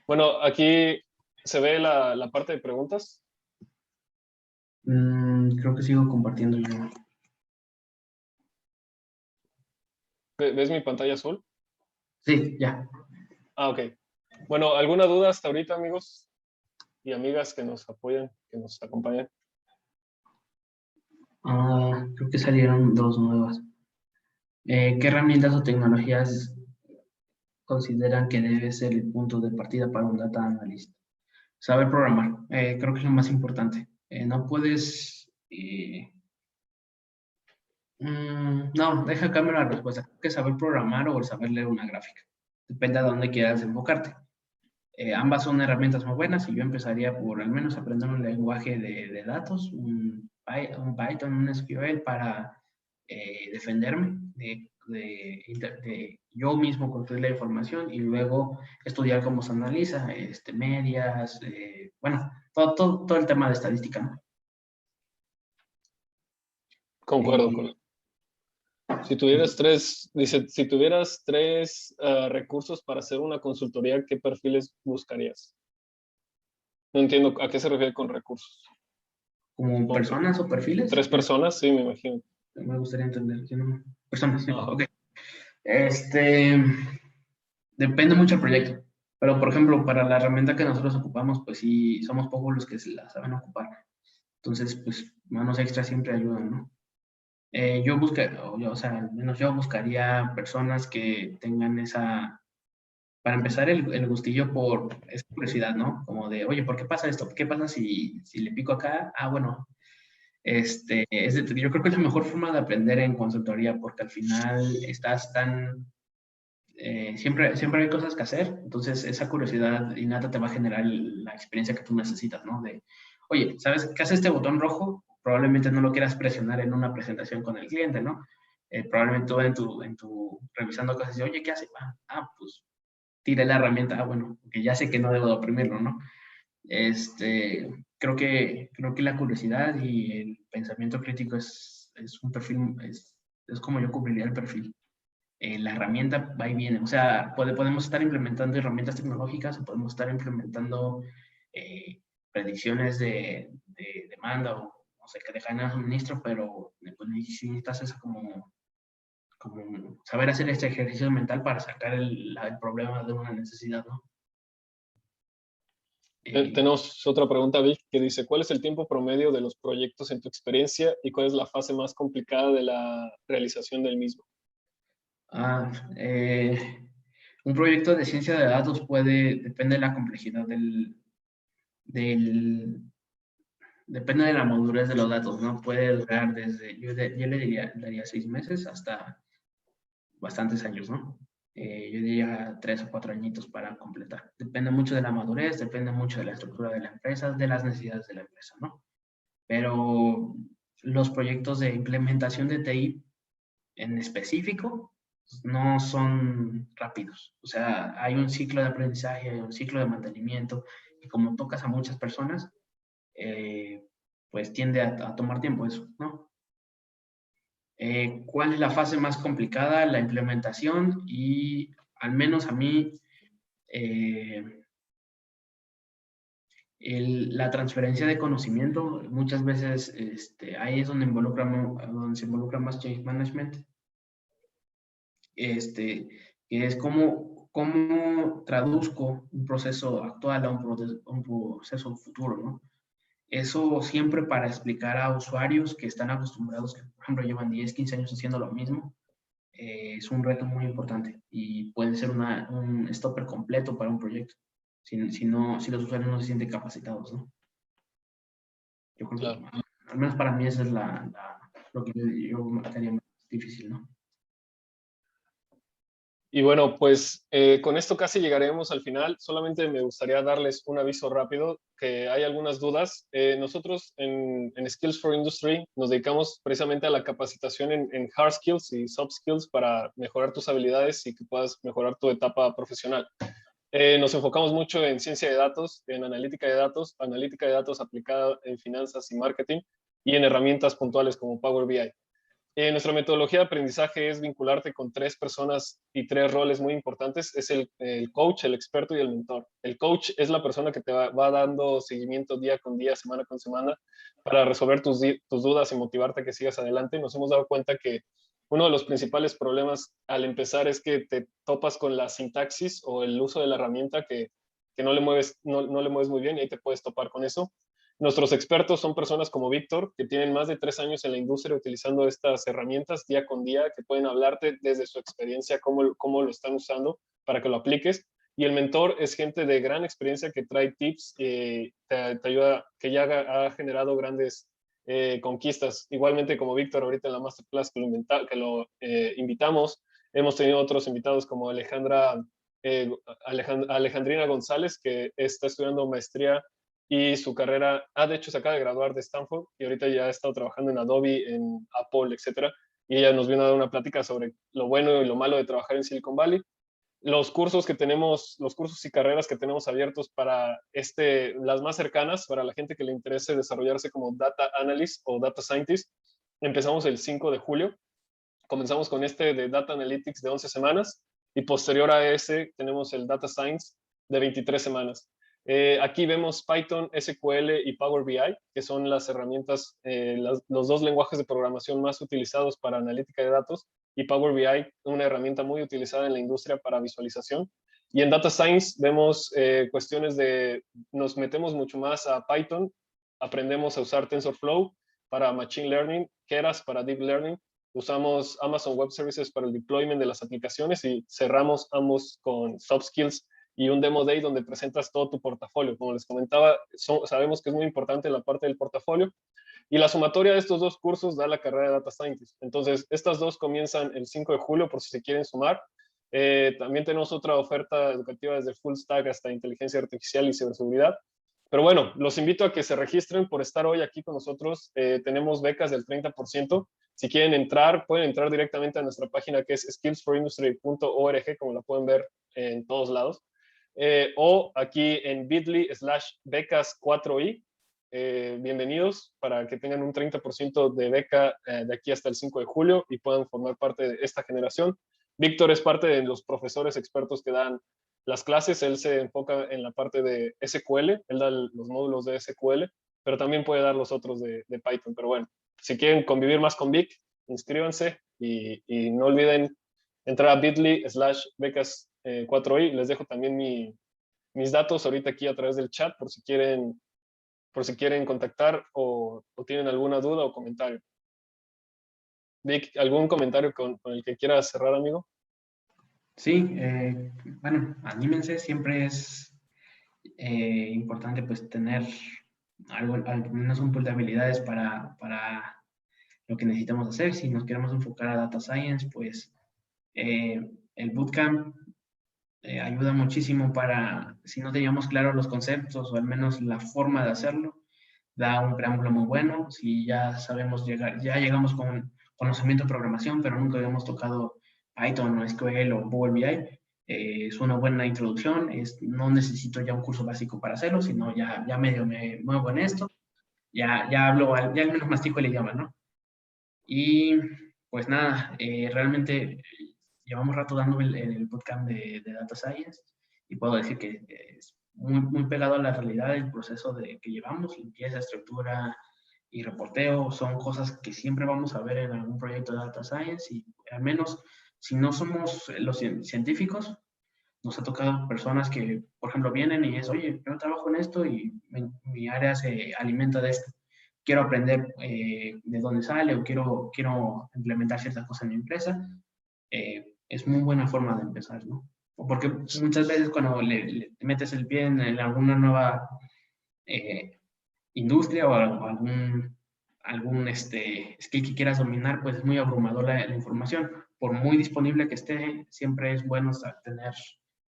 S1: Bueno, aquí se ve la parte de preguntas.
S2: Creo que sigo compartiendo yo.
S1: ¿Ves mi pantalla azul?
S2: Sí, ya.
S1: Ah, ok. Bueno, ¿alguna duda hasta ahorita, amigos y amigas que nos apoyan, que nos acompañan?
S2: Creo que salieron 2 nuevas. ¿Qué herramientas o tecnologías consideran que debe ser el punto de partida para un data analyst? Saber programar, creo que es lo más importante. No puedes... no, deja cambiar la respuesta. Creo que saber programar o saber leer una gráfica. Depende de dónde quieras enfocarte. Ambas son herramientas muy buenas y yo empezaría por al menos aprender un lenguaje de datos, un Python, un SQL para defenderme de yo mismo construir la información y luego estudiar cómo se analiza, medias, bueno, todo el tema de estadística, ¿no?
S1: Concuerdo con. Si tuvieras tres recursos para hacer una consultoría, ¿qué perfiles buscarías? No entiendo a qué se refiere con recursos.
S2: ¿Como
S1: Supongo que
S2: personas o perfiles?
S1: 3 personas, sí, me imagino.
S2: Me gustaría entender. ¿Personas? Sí.
S1: Ajá.
S2: Ok. Depende mucho del proyecto. Pero, por ejemplo, para la herramienta que nosotros ocupamos, pues sí, somos pocos los que se la saben ocupar. Entonces, pues, manos extras siempre ayudan, ¿no? O sea, al menos yo buscaría personas que tengan para empezar, el gustillo por esa curiosidad, ¿no? Como de, oye, ¿por qué pasa esto? ¿Qué pasa si le pico acá? Ah, bueno, yo creo que es la mejor forma de aprender en consultoría, porque al final estás siempre hay cosas que hacer, entonces esa curiosidad innata te va a generar la experiencia que tú necesitas, ¿no? Oye, ¿sabes qué hace este botón rojo? Probablemente no lo quieras presionar en una presentación con el cliente, ¿no? Probablemente tú revisando cosas y, oye, ¿qué hace? Pues tiré la herramienta, bueno, que ya sé que no debo de oprimirlo, ¿no? Creo que la curiosidad y el pensamiento crítico es un perfil, es como yo cubriría el perfil. La herramienta va y viene. O sea, podemos estar implementando herramientas tecnológicas o podemos estar implementando predicciones de demanda o no sé, que dejan el suministro, pero pues, necesitas eso como saber hacer este ejercicio mental para sacar el problema de una necesidad, ¿no?
S1: Tenemos otra pregunta, Vic, que dice, ¿cuál es el tiempo promedio de los proyectos en tu experiencia y cuál es la fase más complicada de la realización del mismo?
S2: Un proyecto de ciencia de datos depende de la complejidad depende de la madurez de los datos, ¿no? Puede durar yo le daría 6 meses hasta bastantes años, ¿no? Yo diría 3 o 4 añitos para completar. Depende mucho de la madurez, depende mucho de la estructura de la empresa, de las necesidades de la empresa, ¿no? Pero los proyectos de implementación de TI en específico no son rápidos. O sea, hay un ciclo de aprendizaje, hay un ciclo de mantenimiento, y como tocas a muchas personas, pues tiende a tomar tiempo eso, ¿no? ¿Cuál es la fase más complicada? La implementación y al menos a mí la transferencia de conocimiento, muchas veces ahí es donde se involucra más change management, que es cómo traduzco un proceso actual a un proceso futuro, ¿no? Eso siempre para explicar a usuarios que están acostumbrados, que por ejemplo llevan 10, 15 años haciendo lo mismo, es un reto muy importante y puede ser un stopper completo para un proyecto, si los usuarios no se sienten capacitados, ¿no? Yo creo
S1: Claro.
S2: que, al menos para mí, eso es lo que yo haría más difícil, ¿no?
S1: Y bueno, pues con esto casi llegaremos al final. Solamente me gustaría darles un aviso rápido, que hay algunas dudas. Nosotros en Skills for Industry nos dedicamos precisamente a la capacitación en hard skills y soft skills para mejorar tus habilidades y que puedas mejorar tu etapa profesional. Nos enfocamos mucho en ciencia de datos, en analítica de datos aplicada en finanzas y marketing y en herramientas puntuales como Power BI. Nuestra metodología de aprendizaje es vincularte con 3 personas y 3 roles muy importantes. Es el coach, el experto y el mentor. El coach es la persona que te va dando seguimiento día con día, semana con semana, para resolver tus dudas y motivarte a que sigas adelante. Nos hemos dado cuenta que uno de los principales problemas al empezar es que te topas con la sintaxis o el uso de la herramienta que no le mueves, no le mueves muy bien y ahí te puedes topar con eso. Nuestros expertos son personas como Víctor, que tienen más de 3 años en la industria utilizando estas herramientas día con día, que pueden hablarte desde su experiencia, cómo lo están usando para que lo apliques. Y el mentor es gente de gran experiencia que trae tips, te ayuda, que ya ha generado grandes conquistas. Igualmente como Víctor ahorita en la masterclass que lo invitamos, hemos tenido otros invitados como Alejandrina González, que está estudiando maestría y su carrera, de hecho se acaba de graduar de Stanford y ahorita ya ha estado trabajando en Adobe, en Apple, etcétera. Y ella nos vino a dar una plática sobre lo bueno y lo malo de trabajar en Silicon Valley. Los cursos que tenemos, los cursos y carreras que tenemos abiertos para las más cercanas, para la gente que le interese desarrollarse como Data Analyst o Data Scientist, empezamos el 5 de julio. Comenzamos con de Data Analytics de 11 semanas y posterior a ese tenemos el Data Science de 23 semanas. Aquí vemos Python, SQL y Power BI, que son las herramientas, los 2 lenguajes de programación más utilizados para analítica de datos. y Power BI, una herramienta muy utilizada en la industria para visualización. Y en Data Science vemos cuestiones de, nos metemos mucho más a Python, aprendemos a usar TensorFlow para Machine Learning, Keras para Deep Learning, usamos Amazon Web Services para el deployment de las aplicaciones y cerramos ambos con Soft Skills y un Demo Day donde presentas todo tu portafolio. Como les comentaba, sabemos que es muy importante la parte del portafolio y la sumatoria de estos dos cursos da la carrera de Data Scientist. Entonces, estas dos comienzan el 5 de julio por si se quieren sumar. También tenemos otra oferta educativa desde Full Stack hasta Inteligencia Artificial y Ciberseguridad. Pero bueno, los invito a que se registren por estar hoy aquí con nosotros. Tenemos becas del 30%. Si quieren entrar, pueden entrar directamente a nuestra página que es skillsforindustry.org, como la pueden ver en todos lados. O aquí en bit.ly/becas4i. Bienvenidos para que tengan un 30% de beca de aquí hasta el 5 de julio y puedan formar parte de esta generación. Víctor es parte de los profesores expertos que dan las clases. Él se enfoca en la parte de SQL, él da los módulos de SQL, pero también puede dar los otros de Python. Pero bueno, si quieren convivir más con Vic, inscríbanse y no olviden entrar a bit.ly/becas4i. Les dejo también mis datos ahorita aquí a través del chat por si quieren contactar o tienen alguna duda o comentario. Vic, ¿algún comentario con el que quieras cerrar, amigo?
S2: Sí, bueno, anímense, siempre es importante pues tener algo, al menos un pool de habilidades para lo que necesitamos hacer. Si nos queremos enfocar a Data Science, pues el bootcamp ayuda muchísimo para, si no teníamos claros los conceptos o al menos la forma de hacerlo, da un preámbulo muy bueno. Si ya sabemos ya llegamos con conocimiento de programación, pero nunca habíamos tocado Python o SQL o Power BI, es una buena introducción. No necesito ya un curso básico para hacerlo, sino ya medio me muevo en esto, ya hablo, ya al menos mastico el idioma, ¿no? Y pues nada, realmente llevamos rato dando el bootcamp de Data Science y puedo decir que es muy pegado a la realidad el proceso que llevamos, limpieza, estructura y reporteo. Son cosas que siempre vamos a ver en algún proyecto de Data Science y al menos si no somos los científicos, nos ha tocado personas que, por ejemplo, vienen y es, oye, yo trabajo en esto y mi área se alimenta de esto. Quiero aprender de dónde sale o quiero implementar ciertas cosas en mi empresa. Es muy buena forma de empezar, ¿no? Porque muchas veces cuando le metes el pie en alguna nueva industria o algún skill que quieras dominar, pues es muy abrumadora la información. Por muy disponible que esté, siempre es bueno tener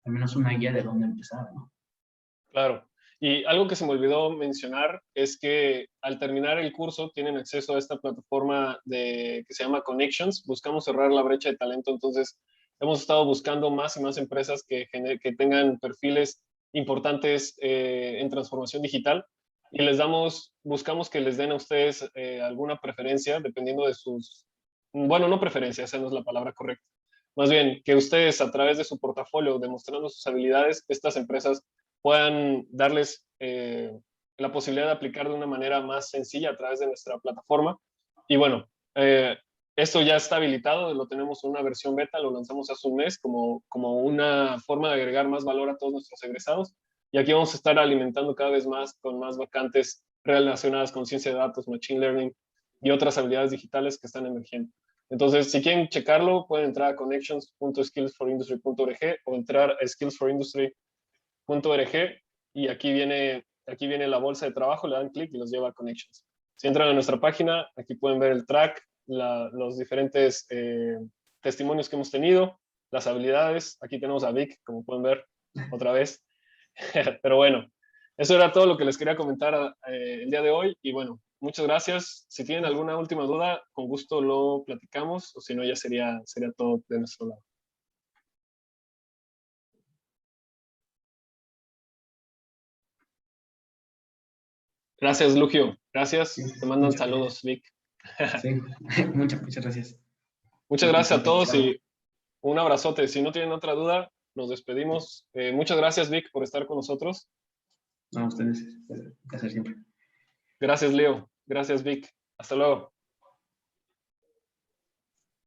S2: al menos una guía de dónde empezar, ¿no?
S1: Claro. Y algo que se me olvidó mencionar es que al terminar el curso tienen acceso a esta plataforma que se llama Connections. Buscamos cerrar la brecha de talento, entonces hemos estado buscando más y más empresas que tengan perfiles importantes en transformación digital y buscamos que les den a ustedes alguna preferencia dependiendo de bueno, no preferencia, esa no es la palabra correcta. Más bien, que ustedes a través de su portafolio, demostrando sus habilidades, estas empresas puedan darles la posibilidad de aplicar de una manera más sencilla a través de nuestra plataforma. Y bueno, esto ya está habilitado, lo tenemos en una versión beta, lo lanzamos hace un mes como una forma de agregar más valor a todos nuestros egresados. Y aquí vamos a estar alimentando cada vez más con más vacantes relacionadas con ciencia de datos, machine learning y otras habilidades digitales que están emergiendo. Entonces, si quieren checarlo, pueden entrar a connections.skillsforindustry.org o entrar a skillsforindustry.org y aquí viene la bolsa de trabajo, le dan clic y los lleva a Connections. Si entran a nuestra página, aquí pueden ver el track, los diferentes testimonios que hemos tenido, las habilidades. Aquí tenemos a Vic, como pueden ver otra vez. Pero bueno, eso era todo lo que les quería comentar el día de hoy. Y bueno, muchas gracias. Si tienen alguna última duda, con gusto lo platicamos, o si no, ya sería todo de nuestro lado. Gracias, Lugio. Gracias.
S2: Sí,
S1: Te mandan saludos, Vic.
S2: Sí, muchas gracias.
S1: Muchas gracias a todos y un abrazote. Si no tienen otra duda, nos despedimos. Muchas gracias, Vic, por estar con nosotros.
S2: No, ustedes, un placer siempre.
S1: Gracias, Leo. Gracias, Vic. Hasta luego.